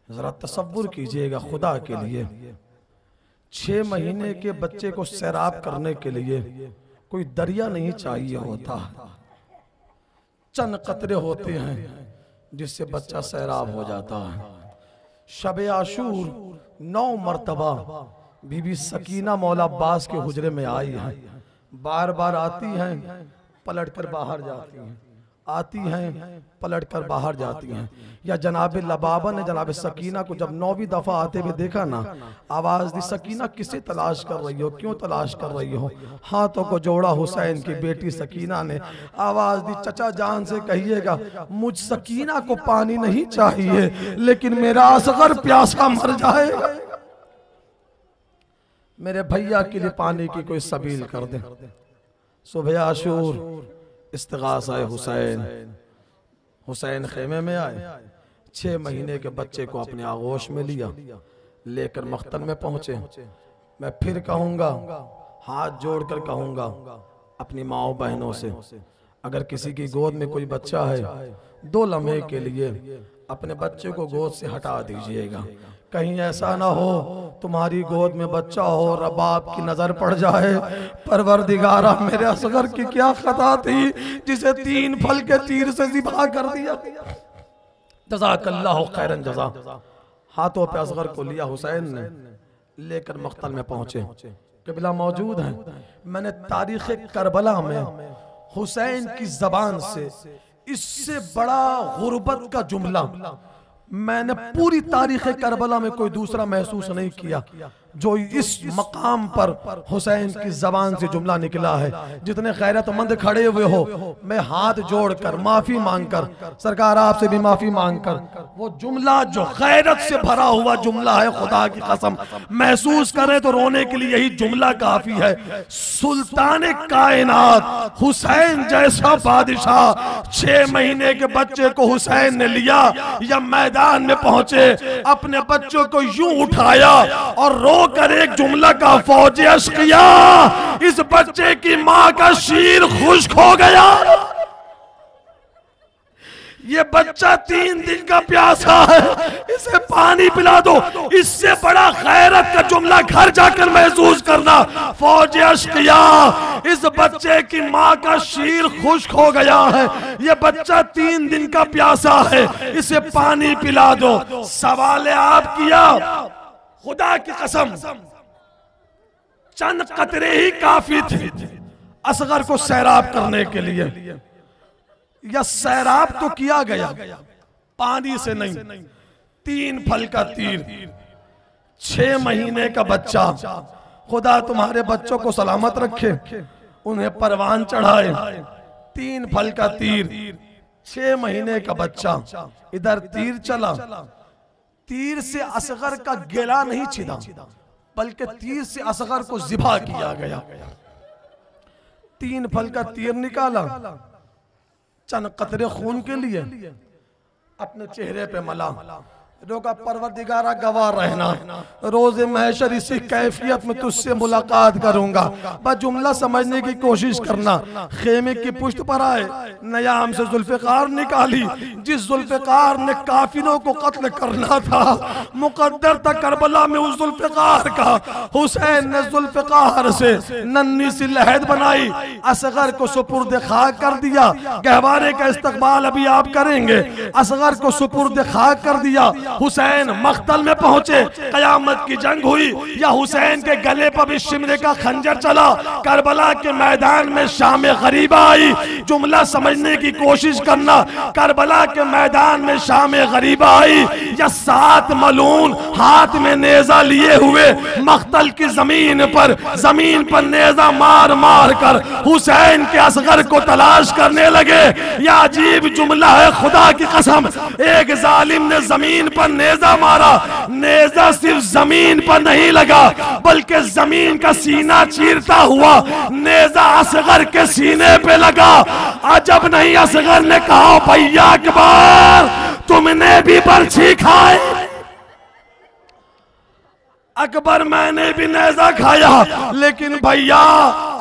जरा तसव्वुर कीजिएगा खुदा के लिए। 6 महीने के बच्चे को सैराब करने के लिए कोई दरिया नहीं चाहिए होता, चंद कतरे होते हैं जिससे बच्चा सैराब हो जाता है। शब आशूर 9 मरतबा बीबी सकीना मौला अब्बास के हुजरे में आई है। बार बार आती हैं, पलट कर बाहर जाती हैं, आती हैं, पलट कर बाहर जाती हैं। या जनाब लबाबा ने जनाब सकीना को जब 9वीं दफा आते हुए देखा ना, आवाज दी, सकीना किसे तलाश कर रही हो, क्यों तलाश कर रही हो? हाथों को जोड़ा हुसैन की बेटी सकीना ने, आवाज दी, चचा जान से कहिएगा मुझ सकीना को पानी नहीं चाहिए, लेकिन मेरा असगर प्यासा मर जाएगा। मेरे भैया के लिए पानी की कोई सबील कर दे। सुबह आशूर इस्तिगासा हुसैन, हुसैन खेमे में आए, 6 महीने के बच्चे को अपने आगोश में लिया, लेकर मख्तन में पहुंचे। मैं फिर कहूंगा, हाथ जोड़कर कहूंगा अपनी माओ बहनों से, अगर किसी की गोद में कोई बच्चा है, 2 लम्हे के लिए अपने बच्चे को गोद से हटा दीजिएगा। कहीं ऐसा ना हो तुम्हारी गोद में बच्चा हो, रबाब की नजर पड़ जाए। परवरदिगारा मेरे असगर की क्या खता थी जिसे 3 फल के तीर से ज़िबा कर दिया। जज़ाकल्लाहु खैरन जज़ा। हाथों पे असगर को लिया हुसैन ने, लेकर मख्तल में पहुंचे। क़िबला मौजूद है। मैंने तारीख़ करबला में हुसैन की जबान से इससे बड़ा गुर्बत का जुमला मैंने पूरी तारीख़ करबला में कोई दूसरा महसूस नहीं किया जो इस मकाम पर हुसैन की जबान से जुमला निकला है। जितने गैरतमंद खड़े हुए हो, मैं हाथ जोड़कर माफी मांगकर, सरकार आपसे भी माफी मांगकर, वो जुमला जो गैरत से भरा हुआ जुमला है, खुदा की कसम महसूस करें तो रोने के लिए यही जुमला काफी है। सुल्तान कायनात हुसैन जैसा बादशाह 6 महीने के बच्चे को हुसैन ने लिया या मैदान में पहुंचे, अपने बच्चों को यूं उठाया और रो रोकर एक जुमला का फौज अश्किया, इस बच्चे की माँ का शीर खुश्क हो गया। ये बच्चा 3 दिन का प्यासा है, इसे पानी पिला दो। इससे बड़ा खैरत का जुमला घर जाकर महसूस करना। फौज अश्किया, इस बच्चे की माँ का शीर खुश्क हो गया है। ये बच्चा 3 दिन का प्यासा है, इसे पानी पिला दो। सवाल आप किया, खुदा की कसम चंद कतरे ही काफी थे असगर को सैराब करने के लिए। या सैराब तो किया गया, पानी से नहीं। 3 फल का तीर, 6 महीने का बच्चा। खुदा तुम्हारे बच्चों को सलामत रखे, उन्हें परवान चढ़ाए। 3 फल का तीर, 6 महीने का बच्चा। इधर तीर चला, तीर से असगर का गला नहीं छिदा, बल्कि तीर से असगर को ज़िबा किया गया। 3 फल का तीर निकाला, चंद कतरे खून के लिए अपने चेहरे पे मला। रोका परवरदिगारा गवाह रहना, रोज़े महशर इसी कैफियत में तुझसे मुलाकात करूंगा। बस जुमला समझने की कोशिश करना। खेमे की पुष्ट पर आए, नयाम से जुल्फ़िकार निकाली। जिस जुल्फ़िकार ने काफिरों को कत्ल करना था, मुकद्दर था करबला में उस जुल्फ़िकार का। हुसैन ने जुल्फ़िकार से नन्ही सी लहद बनाई, असगर को सुपुर्द खाक कर दिया। गहवारे का इस्तकबाल अभी आप करेंगे। असगर को सुपुर्द खाक कर दिया। हुसैन मख्तल में पहुंचे, कयामत की जंग हुई। या हुसैन के गले पर भी शिमरे का खंजर चला। करबला के मैदान में शाम गरीबा आई। जुमला समझने की कोशिश करना। करबला के मैदान में शाम गरीबा आई। या 7 मलून हाथ में नेजा लिए हुए मख्तल की जमीन पर नेजा मार मार कर हुसैन के असगर को तलाश करने लगे। यह अजीब जुमला है, खुदा की कसम। एक जालिम ने जमीन पर नेजा मारा। नेजा सिर्फ जमीन पर नहीं लगा, बल्कि जमीन का सीना चीरता हुआ नेजा असगर के सीने पे लगा। अजब नहीं, असगर ने कहा, भैया अकबर तुमने भी बर्छी खाई। अकबर मैंने भी नेजा खाया, लेकिन भैया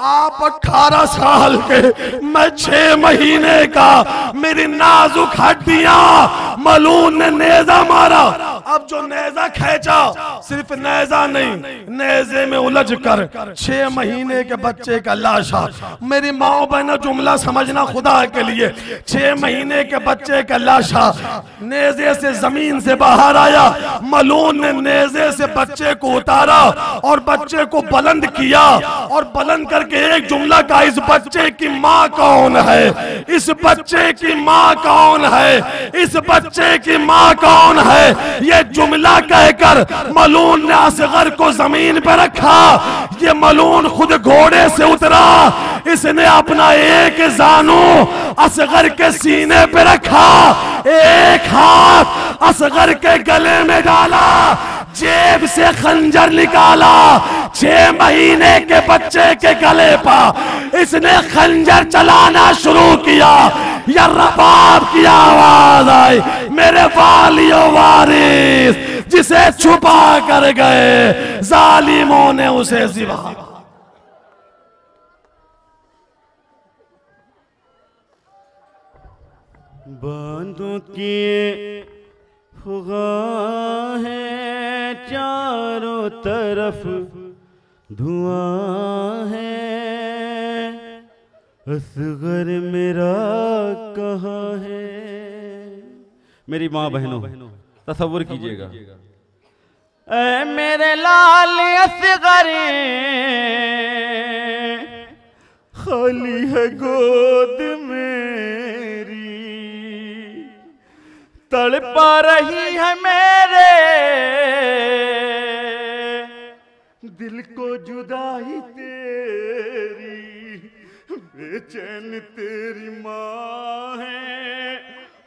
आप 18 साल के, मैं 6 महीने का। मेरी नाजुक हड्डियां मलून ने नेजा मारा। अब जो नेजा खींचा, सिर्फ नेजा नहीं, नेजे में उलझ कर 6 महीने के बच्चे का लाशा। मेरी माओ बहनों जुमला समझना खुदा के लिए। 6 महीने के बच्चे का लाशा नेजे से जमीन से बाहर आया। मलून ने नेजे से बच्चे को उतारा और बच्चे को बुलंद किया, और बुलंद करके एक जुमला का, इस बच्चे की माँ कौन है? इस बच्चे की माँ कौन है? इस बच्चे की माँ कौन है? ये जुमला कहकर मलून ने असगर को जमीन पर रखा। ये मलून खुद घोड़े से उतरा, इसने अपना एक जानू असगर के सीने पे रखा, एक हाथ असगर के गले में डाला, जेब से खंजर निकाला। 6 महीने के बच्चे के गले पर इसने खंजर चलाना शुरू किया। या रबाब की आवाज आई, मेरे वालियों वारिस, जिसे छुपा कर गए जालिमों ने उसे ज़िबा। बांधों किए खुदा है, चारों तरफ धुआं है, असगर मेरा कहाँ है। मेरी माँ बहनों तसव्वुर कीजिएगा, ऐ मेरे लाल असगर खाली है गोद मेरी, तड़पा रही है मेरे दिल को जुदाई तेरी, बेचैन तेरी माँ है,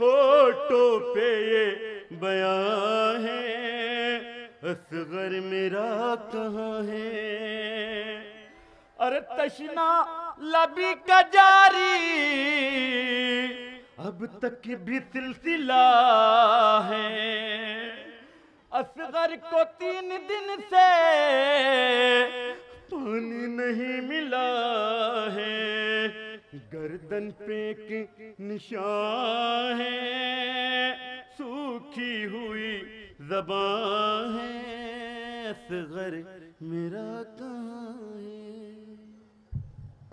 होठों पे ये बयां है, असगर मेरा कहाँ है। अरे तशना लबी का जारी अब तक भी सिलसिला है, असगर को 3 दिन से पानी नहीं मिला है, गर्दन पे एक निशान है, सूखी हुई ज़बान है, असगर मेरा कहाँ है।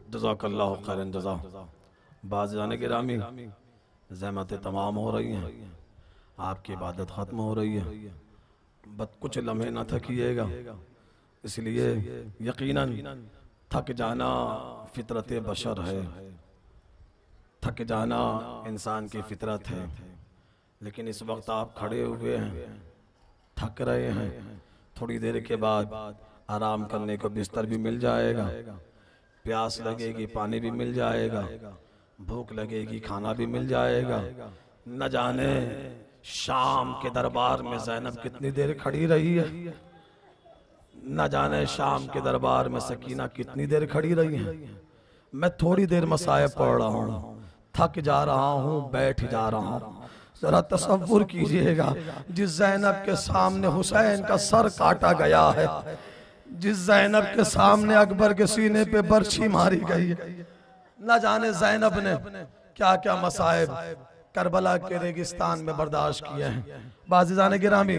जज़ाकल्लाहु खैरन जज़ा। बाज़-ए गिरामी, ज़हमतें तमाम हो रही हैं, आपकी इबादत ख़त्म हो रही है, बस कुछ लम्हे ना थकिएगा, इसलिए यकीनन थक जाना फितरत बशर है, थक जाना इंसान की फितरत है। लेकिन इस वक्त आप खड़े हुए हैं, थक रहे हैं, थोड़ी देर के बाद आराम करने को बिस्तर भी मिल जाएगा, प्यास लगेगी पानी भी मिल जाएगा, भूख लगेगी खाना भी मिल जाएगा। न जाने शाम के दरबार में ज़ैनब कितनी देर खड़ी रही है, न जाने शाम के दरबार में सकीना कितनी देर खड़ी रही है। मैं थोड़ी देर मसायब पढ़ रहा हूँ, थक जा रहा हूँ, बैठ जा रहा हूँ। जरा तसव्वुर कीजिएगा, जिस ज़ैनब के सामने हुसैन का सर काटा गया है, जिस ज़ैनब के सामने अकबर के सीने पे बर्छी मारी गई है, न जाने ज़ैनब ने क्या क्या मसाइब करबला के रेगिस्तान में बर्दाश्त किए हैं। बाज़-ए गिरामी,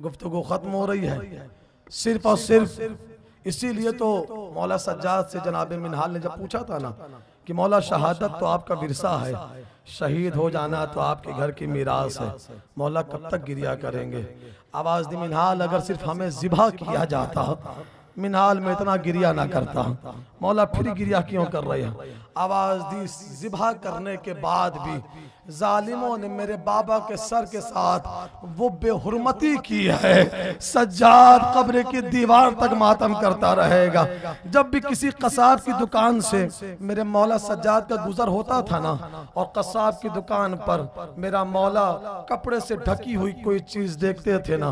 गुफ्तगू खत्म हो रही है, सिर्फ और सिर्फ इसीलिए तो मौला सज्जाद से जनाब मिनहाल ने जब पूछा था ना कि मौला शहादत तो आपका विरसा है, शहीद हो जाना तो आपके घर की मीरास है, मौला कब तक गिरिया करेंगे। आवाज दी मिनहाल, अगर सिर्फ हमें ज़िबा किया जाता मिनहाल में इतना गिरिया ना करता, मौला फिर गिरिया क्यों कर रहे हैं। आवाज दी, ज़िबा करने के बाद भी जालिमों ने मेरे बाबा के सर के साथ वो बेहुरमती की है, सज्जाद कब्र की दीवार तक मातम करता रहेगा। जब भी किसी कसाब की दुकान से मेरे मौला सज्जाद का गुजर होता था ना, और कसाब की दुकान पर मेरा मौला कपड़े से ढकी हुई कोई चीज देखते थे ना,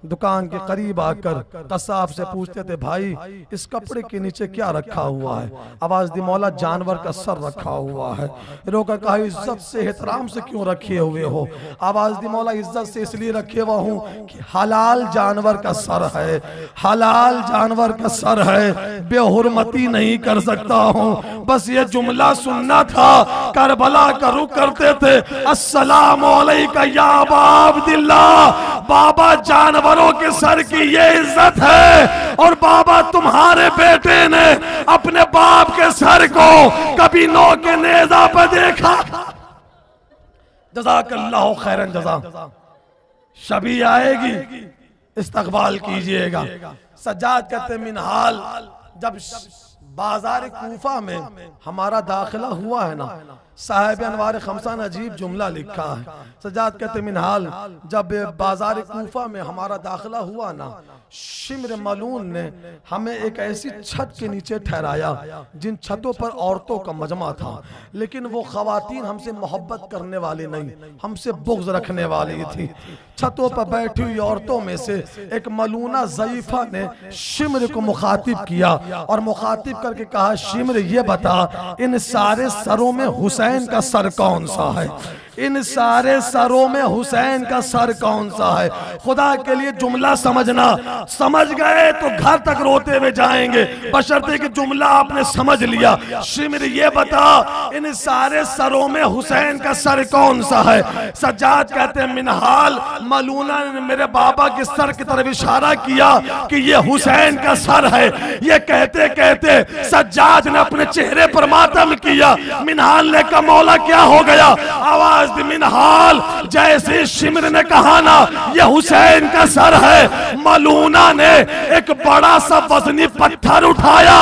दुकान के करीब आकर कसाब से पूछते थे, भाई इस कपड़े के नीचे क्या रखा हुआ है। आवाज दी, मौला जानवर का सर रखा हुआ है। रोका कहा, इज्जत से एहतराम से क्यों रखे हुए हो। आवाज दी, मौला इज्जत से इसलिए रखे हुआ हूं कि हलाल जानवर का सर है, हलाल जानवर का सर है, बेहुरमती नहीं कर सकता हूं। बस ये जुमला सुनना था, करबला का रुख करते थे, अस्सलामु अलैका या अबा अब्दिल्लाह। बाबा, जानवरों के सर की ये इज्जत है, और बाबा तुम्हारे बेटे ने अपने बाप के सर को कभी नौ के नेजा पर देखा। जज़ाकल्लाहु खैरन जज़ा। शबी आएगी, इस्तकबाल कीजिएगा। सज्जाद कहते, मिनहाल, जब बाजार कूफा में हमारा दाखिला हुआ है ना, साहिब अनवार खमसा ने अजीब जुमला लिखा है। सज्जाद कहते, मिनहाल, जब बाजार कूफा में हमारा दाखिला हुआ ना, शिम्र मलून ने हमें एक ऐसी छत के नीचे ठहराया जिन छतों पर औरतों का मजमा था, लेकिन वो खवातीन हमसे मोहब्बत करने वाली नहीं, हमसे बुग़्ज़ रखने वाली थी। छतों पर बैठी हुई औरतों में से एक मलूना ज़ईफ़ा ने शिम्र को मुखातिब किया और मुखातिब करके कहा, शिम्र ये बता, इन सारे सरों में हुसैन का सर कौन सा है। इन सारे सरों में हुसैन का सर कौन सा है। खुदा के लिए जुमला समझना, समझ गए तो घर तक रोते हुए जाएंगे, बशर्ते कि जुमला आपने समझ लिया। शिम्र ये बता, इन सारे सरों में हुसैन का सर कौन सा है। सज्जाद कहते हैं, मिनहाल, मलूना ने मेरे बाबा के सर की तरफ इशारा किया कि ये हुसैन का सर है। ये कहते कहते सज्जाद ने अपने चेहरे पर मातम किया। मिनहाल ने कहा, मौला क्या हो गया। आवाज मिनहाल, जैसे शिम्र ने कहा ना ये हुसैन का सर है, मलूना ने एक बड़ा सा वजनी पत्थर उठाया,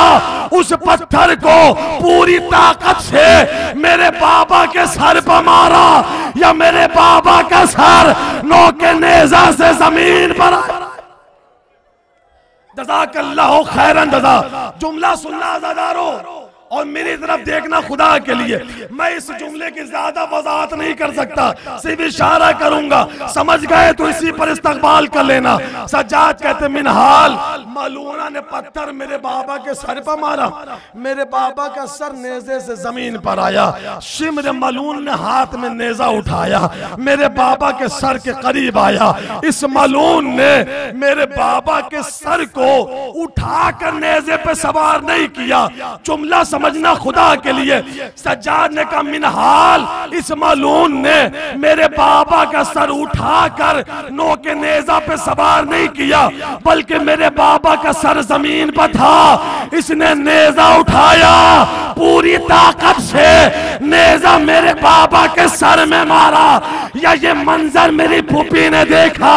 उस पत्थर को पूरी ताकत से मेरे बाबा के सर पर मारा, या मेरे बाबा का सर नौ के नेजा से जमीन पर। जज़ाकल्लाहु खैरन जज़ा। जुमला सुनना आज़ादारो, और मेरी तरफ देखना खुदा के लिए। मैं इस जुमले की ज्यादा वजाहत नहीं कर सकता, सिर्फ इशारा करूंगा, समझ गए तो इसी पर इस्तकबाल कर लेना। सज्जाद कहते मिनहाल मलूना ने पत्थर मेरे बाबा के सर पर मारा, मेरे बाबा का सर नेज़े से जमीन पर आया। शिम्र मलून ने हाथ में नेज़ा उठाया, मेरे बाबा के सर के करीब आया। इस मलून ने मेरे बाबा के सर को उठाकर नेज़े पे सवार नहीं किया। जुमला समझना खुदा के लिए। सज्जाद ने कहा मिनहाल इस मलून ने मेरे बाबा का सर उठाकर नो के नेज़ा पे सवार नहीं किया, बल्कि मेरे बाबा का सर जमीन पर था, इसने नेज़ा उठाया, पूरी ताकत से नेज़ा मेरे बाबा के सर में मारा। या ये मंजर मेरी फूफी ने देखा,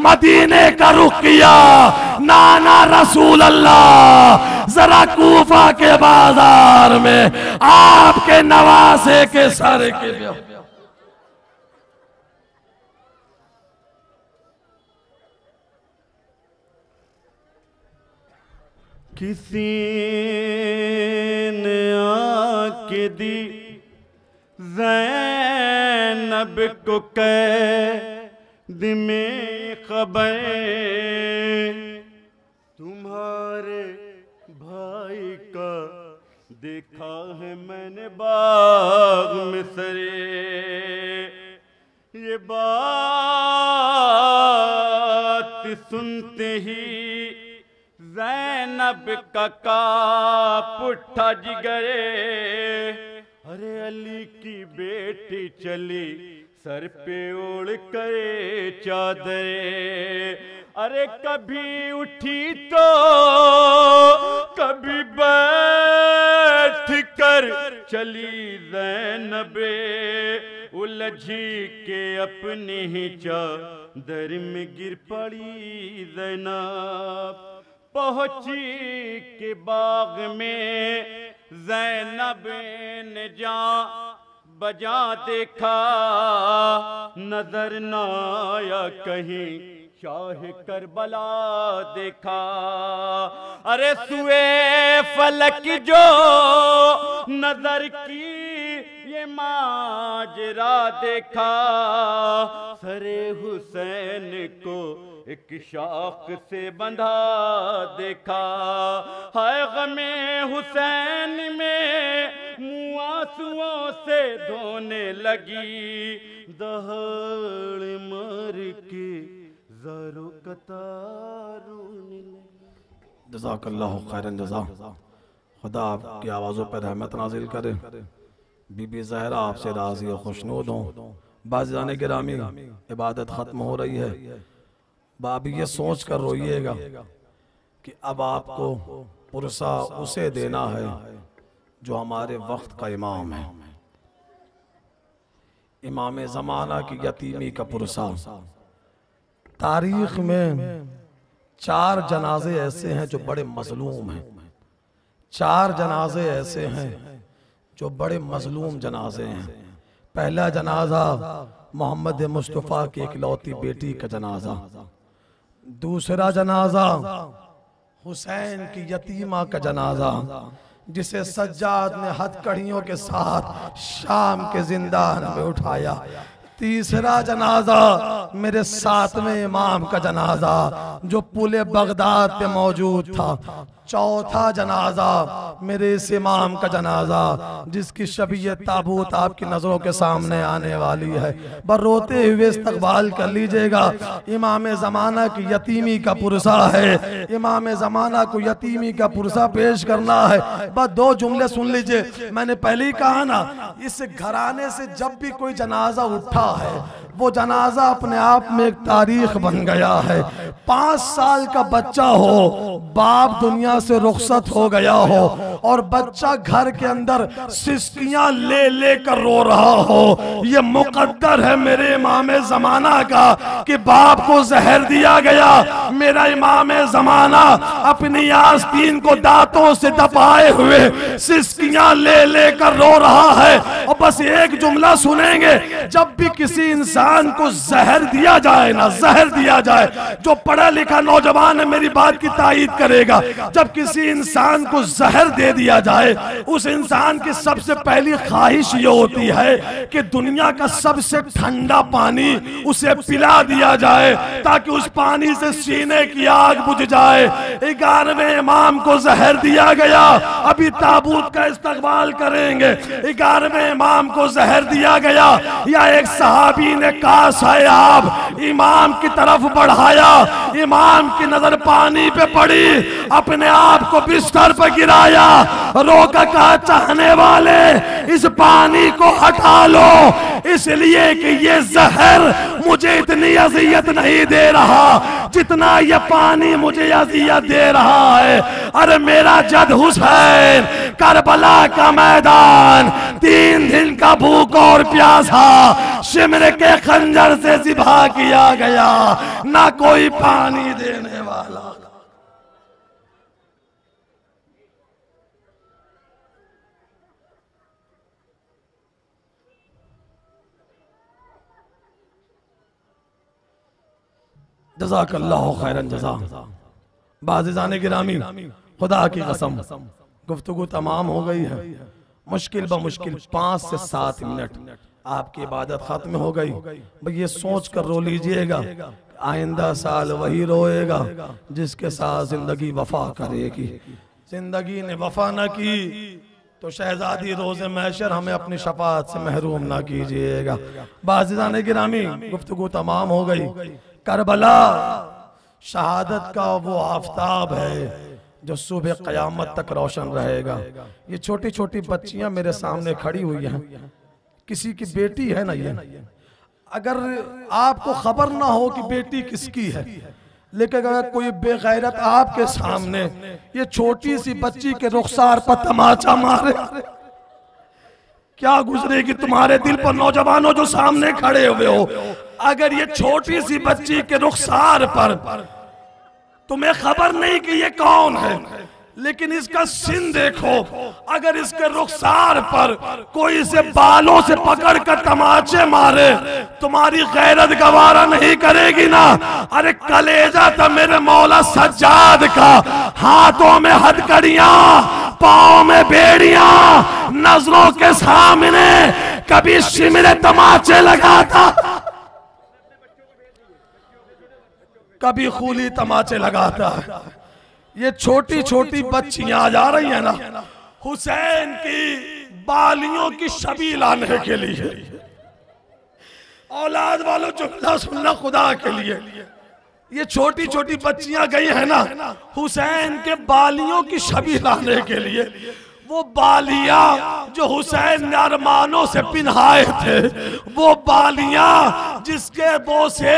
मदीने का रुख किया, नाना रसूल अल्लाह जरा कूफा के बाजार में आपके नवासे के सर के किसी ने आके दी ज़ैनब को कैद में खबर, तुम्हारे भाई का देखा है मैंने बाग में सरे। ये बात सुनते ही ज़ैनब का काँप उठा जिगरे। अरे अली की बेटी चली सर पे ओढ़ करे चादरे। अरे कभी उठी तो कभी बैठ कर चली ज़ैनबे, उलझी के अपनी ही चादर में गिर पड़ी ज़ैनब। पहुंची के बाग में ज़ैनब ने जा बजा देखा, नजर न आया कहीं शाह करबला देखा। अरे सुए फलक जो नजर की ये माजरा देखा, सरे हुसैन को एक शाख से बंधा देखा। हाय गमे हुसैन में मुँह आंसुओं से धोने लगी, दहाड़ मार के ज़ारो कतारों ने लगी। जज़ाकल्लाहु खैरन जज़ा। खुदा आपकी आवाज़ों पर रहमत नाजिल करे। बीबी ज़हरा आपसे राज़ी और खुशनूद हों। बाज़ाने गिरामी इबादत ख़त्म हो रही है। बाबी ये सोच कर रोइएगा कि अब आपको पुरसा उसे देना है जो हमारे वक्त का इमाम है, इमाम ज़माना की यतीमी का पुरसा। तारीख में 4 जनाजे ऐसे हैं जो बड़े मजलूम हैं, 4 जनाजे ऐसे हैं जो बड़े मजलूम जनाजे हैं। पहला जनाजा मोहम्मद मुस्तफ़ा की इकलौती बेटी का जनाजा, दूसरा जनाजा हुसैन की यतीमा का जनाजा जिसे सज्जाद ने हथकड़ियों के साथ शाम के जिंदान में उठाया, तीसरा जनाजा मेरे 7वें इमाम का जनाजा जो पुले बगदाद पे मौजूद था, चौथा जनाजा मेरे इस इमाम का जनाजा जिसकी शबीयत ताबूत आपकी नजरों के सामने आने वाली है। बस रोते हुए इस्तकबाल कर लीजिएगा। इमाम ज़माना की यतीमी का पुरसा है, इमाम ज़माना को यतीमी का पुरसा पेश करना है। बस 2 जुमले सुन लीजिए। मैंने पहले ही कहा ना, इस घराने से जब भी कोई जनाजा उठा है वो जनाजा अपने आप में एक तारीख बन गया है। 5 साल का बच्चा हो, बाप दुनिया से रुखसत हो गया हो और बच्चा घर के अंदर सिस्कियां ले लेकर रो रहा हो, ये मुकद्दर है मेरे इमाम ज़माना का कि बाप को जहर दिया गया। मेरा इमाम ज़माना अपनी आस्तीन को दांतों से दबाए हुए सिस्कियां ले लेकर रो रहा है। और बस एक जुमला सुनेंगे, जब भी किसी इंसान को जहर दिया जाए ना, जहर दिया जाए, जो पढ़ा लिखा नौजवान है मेरी बात की तायीद करेगा, जब किसी इंसान को जहर दे दिया जाए, उस इंसान की सबसे पहली ख्वाहिश ये होती है कि दुनिया का सबसे ठंडा पानी उसे पिला दिया जाए ताकि उस पानी से सीने की आग बुझ जाए। 11वें इमाम को जहर दिया गया, अभी ताबूत का इस्तकबाल करेंगे। 11वें इमाम को जहर दिया गया, या एक सहाबी ने कहा साहब इमाम की तरफ बढ़ाया, इमाम की नजर पानी पे पड़ी, अपने आप को बिस्तर पर गिराया, रोका कहा चाहने वाले इस पानी को हटा लो, इसलिए कि ये जहर मुझे इतनी अजियत नहीं दे रहा जितना ये पानी मुझे अजियत दे रहा है। अरे मेरा जद हुसैन करबला का मैदान 3 दिन का भूख और प्यासा शिमर के खंजर से ज़िबा किया गया, ना कोई पानी देने वाला। जज़ाकल्लाहु खैरन जज़ा। बाज़िज़ाने गिरामी, खुदा की कसम गुफ्तगू तमाम हो गई है, मुश्किल ब मुश्किल 5 से 7 मिनट आपकी इबादत खत्म हो गई। भाई ये सोच कर रो लीजिएगा, आइंदा साल वही रोएगा जिसके साथ जिंदगी वफा करेगी। जिंदगी ने वफा न की तो शहजादी रोज़े महशर हमें अपनी शफाअत से महरूम ना कीजिएगा। बाज़िज़ाने गिरामी, गुफ्तगू तमाम हो गई। करबला शहादत का वो आफताब है जो सुबह क़यामत तक रोशन रहेगा। ये छोटी छोटी बच्चियां मेरे सामने खड़ी हुई हैं, किसी की बेटी है ना ये। अगर आपको खबर ना हो कि बेटी किसकी है, लेकिन अगर कोई बेगैरत आपके सामने ये छोटी सी बच्ची के रुखसार पर तमाचा मारे, क्या गुजरेगी तुम्हारे दिल पर? नौजवानों जो सामने खड़े हुए हो, अगर ये छोटी सी बच्ची के रुखसार पर तुम्हें खबर नहीं कि ये कौन है, लेकिन इसका सिन देखो, अगर इसके रुखसार पर कोई इसे बालों से पकड़कर तमाचे मारे, तुम्हारी गैरत गवारा नहीं करेगी ना। अरे कलेजा था मेरे मौला सज्जाद का, हाथों में हथकड़ियां, पाँव में बेड़ियां, नजरों के सामने कभी शिमरे तमाचे लगाता, कभी खूली तमाचे लगाता है। ये छोटी छोटी बच्चियां जा रही है ना हुसैन की बालियों की छवि लाने के लिए। औलाद वालों जुमला सुनना खुदा के लिए, ये छोटी छोटी बच्चियां गई है ना हुसैन के बालियों की छवि लाने के लिए। वो बालियां जो हुसैन ने अरमानों से पिन्हाए थे, वो बालियां जिसके बो से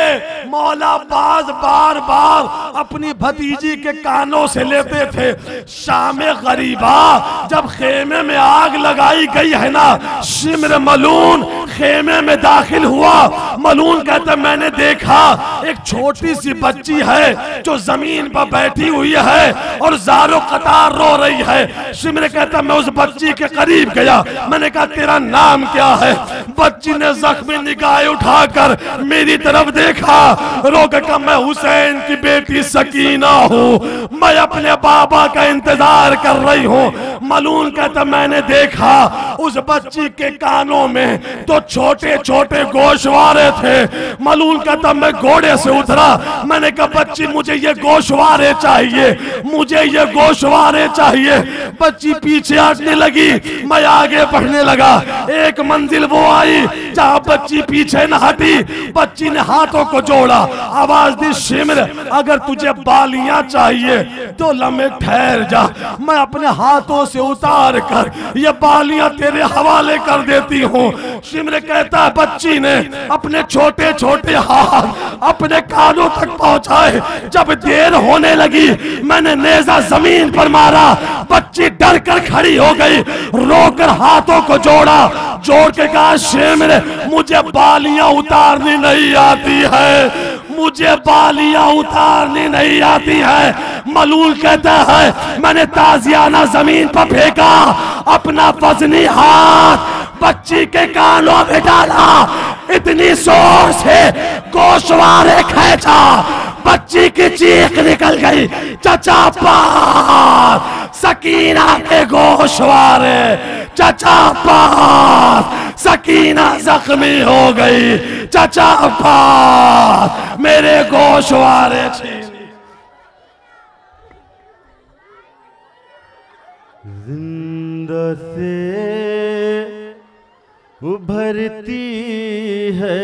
मौला बाज बार बार अपनी भतीजी के कानों से लेते थे। शामे गरीबा जब खेमे में आग लगाई गई है ना, शिमर मलून खेमे में दाखिल हुआ। मलून कहता मैंने देखा एक छोटी सी बच्ची है जो जमीन पर बैठी हुई है और ज़ारो कतार रो रही है। शिमर कहता मैं उस बच्ची के करीब गया, मैंने कहा तेरा नाम क्या है? बच्ची ने जख्मी निगाहें उठाकर मेरी तरफ देखा, रोकर कहा मैं हुसैन की बेटी सकीना हूँ, मैं अपने बाबा का इंतजार कर रही हूँ। मलून कहता मैंने देखा उस बच्ची के कानों में तो छोटे छोटे गोशवारे थे। मलून कहता मैं घोड़े से उतरा, मैंने कहा बच्ची मुझे ये गोशवारे चाहिए, मुझे ये गोशवारे चाहिए। बच्ची पीछे हटने लगी, मैं आगे बढ़ने लगा। एक मंजिल वो आई जहां बच्ची पीछे न हटी, बच्ची ने हाथों को जोड़ा, आवाज दी शिमर अगर तुझे बालियां चाहिए तो लम्हे ठहर जा, मैं अपने हाथों से उतार कर ये बालियां तेरे हवाले कर देती हूँ। शिमर कहता है बच्ची ने अपने छोटे छोटे हाथ अपने कानों तक पहुंचाए। जब देर होने लगी मैंने नेजा जमीन पर मारा, बच्ची डर कर खड़ी हो गई, रोकर हाथों को जोड़ा, जोड़ के कहा शिमर मुझे बालियां उतारनी नहीं आती है, मुझे बालियां उतारनी नहीं आती है। मलूल कहता है मैंने ताजियाना जमीन पर फेंका, अपना वजनी हाथ बच्ची के कानों में डाला, इतनी जोर से गोशवारे खींचा, बच्ची की चीख निकल गई। चचा पास सकीना के गोशवारे, चचा पास सकीना जख्मी हो गई, चचा पास मेरे गोशवारे छीन। जिंदा से उभरती है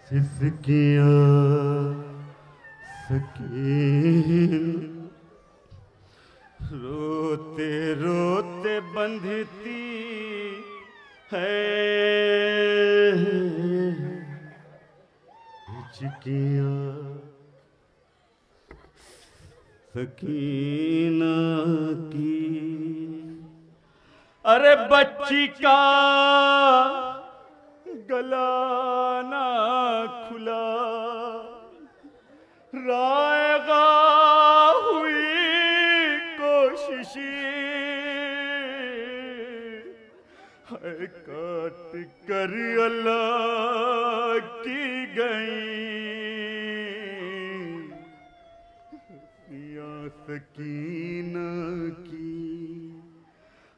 सिसकियां सकीन, रोते रोते बंधती है हिचकियां सकीना की। अरे बच्ची का गला ना खुला, रायगा हुई कोशिश, है काट कर अल्लाह की गई सकीना की।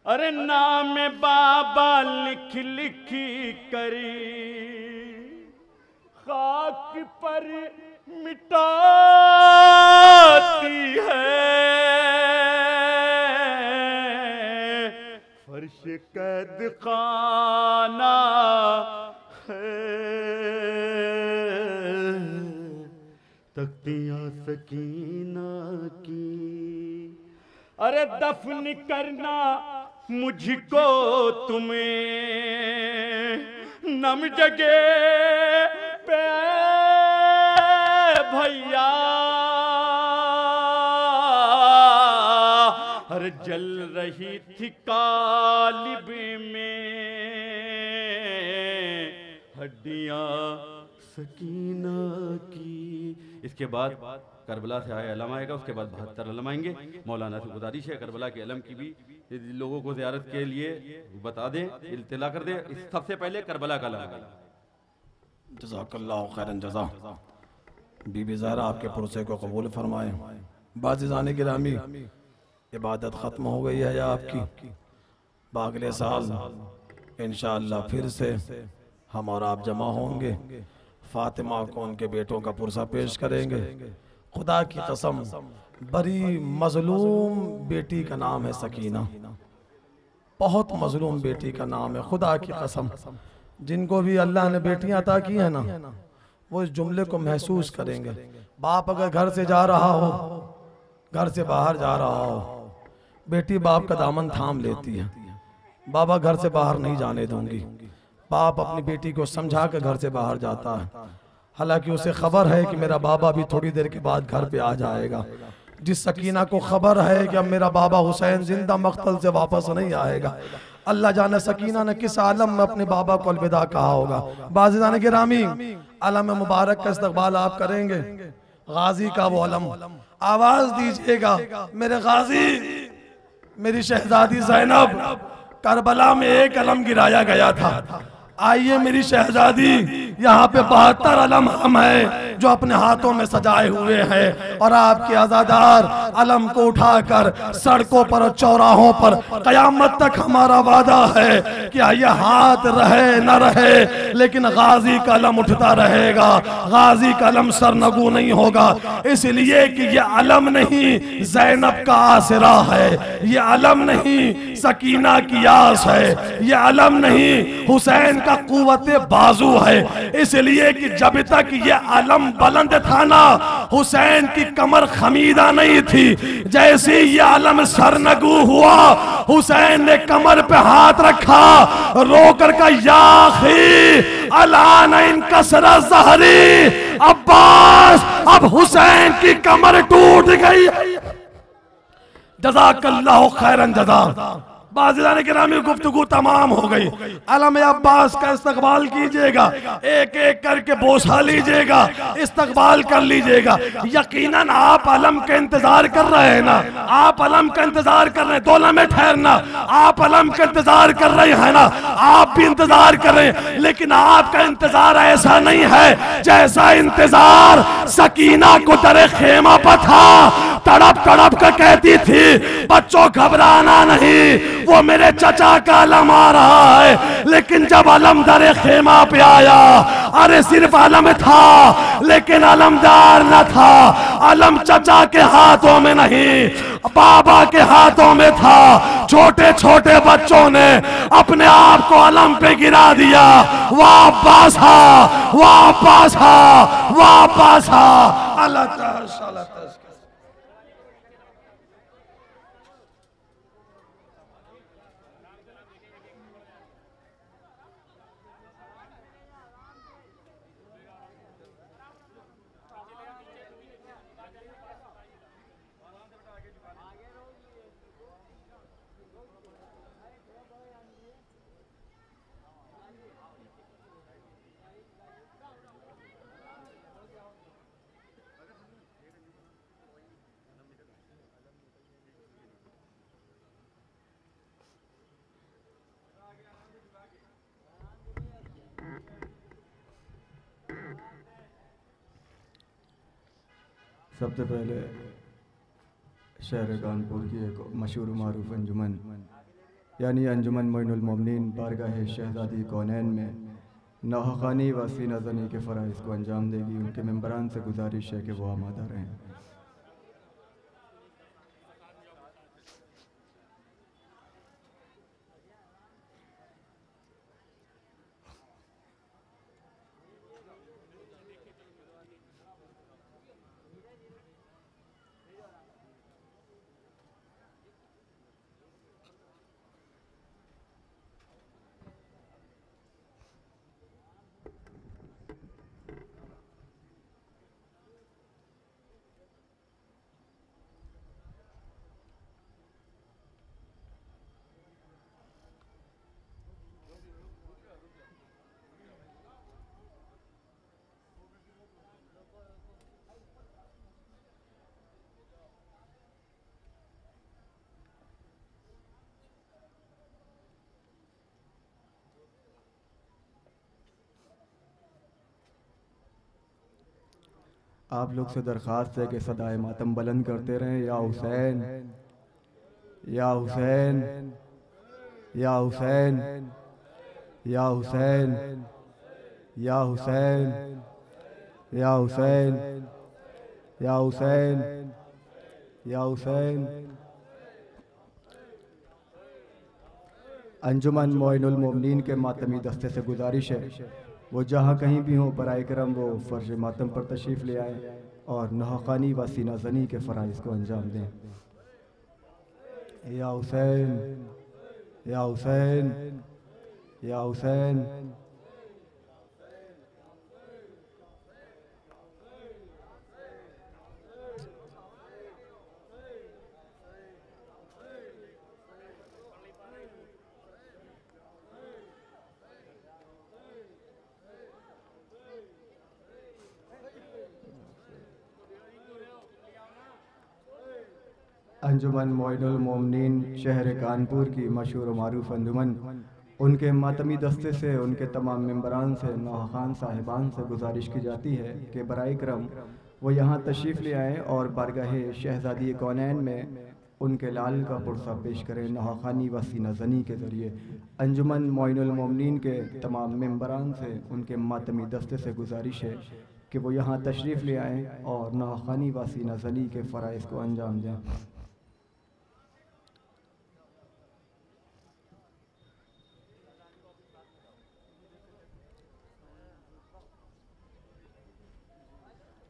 अरे नाम बाबा लिख लिखी करी खाक पर मिटाती है, फर्श कैद खाना है, तख्तियां सकीना की। अरे दफन करना मुझको तुम्हें नम जगे पे भैया, अरे जल रही थी कालिब में हड्डियां सकीना की। इसके बाद करबला से आए अलम आएगा, उसके बाद 72 अलम आएंगे। मौलाना से गुजारिश है करबला के अलम की भी लोगों को ज़ियारत के लिए बता दें, इल्तिला कर दें। इस सबसे पहले करबला का अलम। जज़ाकल्लाहु खैरन जज़ा। बीबी ज़हरा आपके पुरसे को कबूल फरमाए। बाज़िज़ाने गिरामी, इबादत ख़त्म हो गई है आपकी। अगले साल इंशाअल्लाह फिर से हम और आप जमा होंगे, फातिमा को उनके बेटों का पुरसा पेश करेंगे। खुदा की कसम, बड़ी मजलूम बेटी का नाम है सकीना, बहुत मजलूम बेटी का नाम है। खुदा की कसम, जिनको भी अल्लाह ने बेटियां अता की है ना, वो इस जुमले को महसूस करेंगे। बाप अगर घर से जा रहा हो, घर से बाहर जा रहा हो, बेटी बाप का दामन थाम लेती है, बाबा घर से बाहर नहीं जाने दूंगी। बाप अपनी बेटी को समझा कर घर से बाहर जाता है, हालांकि उसे खबर है कि मेरा बाबा भी थोड़ी देर के बाद घर पे आ जाएगा। जिस सकीना को खबर है कि अब मेरा बाबा हुसैन जिंदा मख्तल से वापस नहीं आएगा, अल्लाह जाने सकीना ने किस आलम में अपने बाबा को अलविदा कहा होगा। बाज़िज़ाने गिरामी, आलम मुबारक का इस्तकबाल आप करेंगे। गाजी का वो अलम, आवाज दीजिएगा मेरे गाजी, मेरी शहजादी ज़ैनब। करबला में एक अलम गिराया गया था, आइए मेरी शहजादी, यहाँ पे 72 अलम हम हैं जो अपने हाथों में सजाए हुए हैं, और आपके आज़ादार अलम को उठाकर सड़कों पर और चौराहों पर कयामत तक हमारा वादा है कि आइए हाथ रहे न रहे, लेकिन गाजी का अलम उठता रहेगा, गाजी का अलम सरनगू नहीं होगा। इसलिए कि ये अलम नहीं ज़ैनब का आसरा है, ये अलम नहीं सकीना की आस है, ये अलम नहीं हुसैन का कुव्वते बाजू है। इसलिए कि जब तक ये अलम बुलंद था ना, हुसैन की कमर खमीदा नहीं थी। जैसे ये अलम सरनगू हुआ, हुसैन ने कमर पे हाथ रखा, रोकर का याखी अलान इनकसरा ज़हरी, अब्बास अब हुसैन की कमर टूट गई। जज़ाकल्लाहु खैरन जज़ा। बाज़िलाने गिरामी गुफ्तगू तमाम हो गई। अलम अब्बास का इस्तकबाल कीजिएगा, एक एक करके बोसा लीजिएगा, इस्तकबाल कर लीजिएगा। यकीनन आप अलम के इंतजार कर रहे हैं ना, आप अलम का इंतजार कर रहे हैं, 2 लम्हे ठहरना, आप अलम का इंतजार कर रहे हैं ना, आप भी इंतजार कर रहे हैं, लेकिन आपका इंतजार ऐसा नहीं है जैसा इंतजार सकीना को दरे खेमा पर था। तड़प तड़प कर कहती थी बच्चों घबराना नहीं, वो मेरे चचा का अलम आ रहा है। लेकिन जब अलम दरे खेमा पे आया, अरे सिर्फ अलम था लेकिन अलमदार न था। अलम चचा के हाथों में नहीं, बाबा के हाथों में था। छोटे छोटे बच्चों ने अपने आप को अलम पे गिरा दिया। वापस आ, वापस आ, वापस आ। अल्लाह ताला सबसे पहले शहर कानपुर की एक मशहूर मारूफ अंजुमन यानी अंजुमन मोइनुल मोमिनीन बारगाह शहजादी कौनैन में नौहक़ानी व सीना ज़नी के फ़राइज़ को अंजाम देगी। उनके मेंबरान से गुजारिश है कि वो आमादा रहें। आप लोग से दरख्वास्त है कि सदाए मातम बुलंद करते रहें। या हुसैन, या हुसैन, या हुसैन, या हुसैन, या हुसैन, या हुसैन, या हुसैन, या हुसैन। अंजुमन मोइनुल मोमिनीन के मातमी दस्ते से गुजारिश है वो जहाँ कहीं भी हों बराए करम वो फ़र्श मातम पर तशरीफ़ ले आए और नौहक़ानी व सीना ज़नी के फ़राइज़ को अंजाम दें। या हुसैन, या हुसैन, या हुसैन। अंजुमन मोइनुल मोमिनीन शहर कानपुर की मशहूर मारूफ अंजुमन उनके मातमी दस्ते से उनके तमाम मेंबरान से नौखान साहिबान से गुजारिश की जाती है कि बराए करम वो यहाँ तशरीफ़ ले आएँ और बारगाह शहजादी कौनैन में उनके लाल का पुरसा पेश करें नौखानी व सीना ज़नी के ज़रिए। अंजुमन मोइनुल मोमिनीन के तमाम मेंबरान से उनके मातमी दस्ते से गुजारिश है कि वो यहाँ तशरीफ़ ले आएँ और नौखानी व सीना ज़नी के फ़राइज़ को अंजाम दें।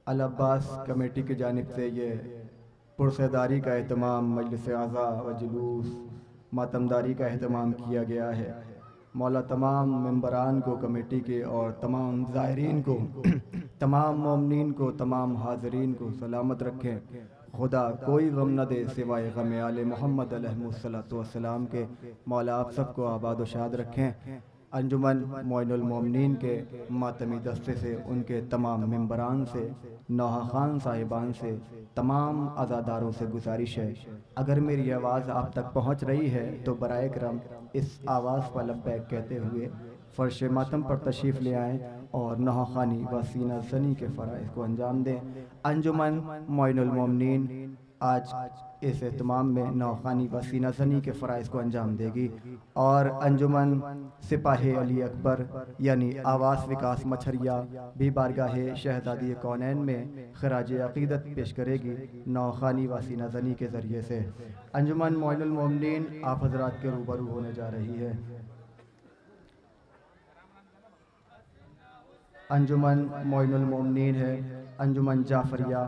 अल अब्बास कमेटी की जानिब से ये पुरसेदारी का एहतमाम मजलिस आज़ा व जुलूस मातमदारी का एहतमाम किया गया है। मौला तमाम मेंबरान को कमेटी के और तमाम ज़ायरीन को तमाम मोमिनीन को तमाम हाज़रीन को सलामत रखें, खुदा कोई गम न दे सिवाय गम आले मोहम्मद अलैहिस्सलातु वस्सलाम के। मौला आप सबको आबाद व शाद रखें। अंजुमन मोइनुल मोमिनीन के मातमी दस्ते से, उनके तमाम मेंबरान से, नौहा खान साहिबान से, तमाम अज़ादारों से गुजारिश है, अगर मेरी आवाज़ आप तक पहुंच रही है तो बराए करम इस आवाज़ पर लब्बैक कहते हुए फ़र्श मातम पर तशरीफ़ ले आएँ और नौहा खानी व सीना ज़नी के फ़राइज़ को अंजाम दें। अंजुमन मोइनुल मोमिनीन आज इस एहतमाम में नौखानी व सीना ज़नी के फ़राइज़ को अंजाम देगी और अंजुमन सिपाही अली अकबर यानी आवास विकास मछरिया भी बारगाह शहज़ादी कौनैन में खराज अक़ीदत पेश करेगी नौखानी व सीना ज़नी के ज़रिए से। अंजुमन मोइनुल मोमिनीन आप हज़रात के रूबरू होने जा रही है। अंजुमन मोइनुल मोमिनीन है अंजुमन जाफरिया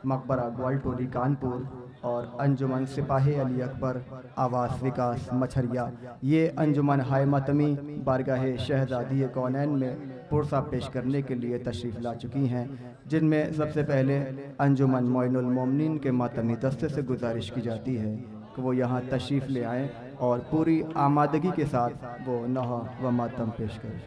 मकबरा ग्वालटोली कानपुर और अंजुमन सिपाही अली अकबर आवास विकास मछरिया, ये अंजुमन हाय मातमी बारगाह शहज़ादी कौनैन में पुरसा पेश करने के लिए तशरीफ़ ला चुकी हैं, जिनमें सबसे पहले अंजुमन मोइनुल मोमिनीन के मातमी दस्ते से गुजारिश की जाती है कि वो यहाँ तशरीफ़ ले आएँ और पूरी आमादगी के साथ वो नौहा व मातम पेश करें।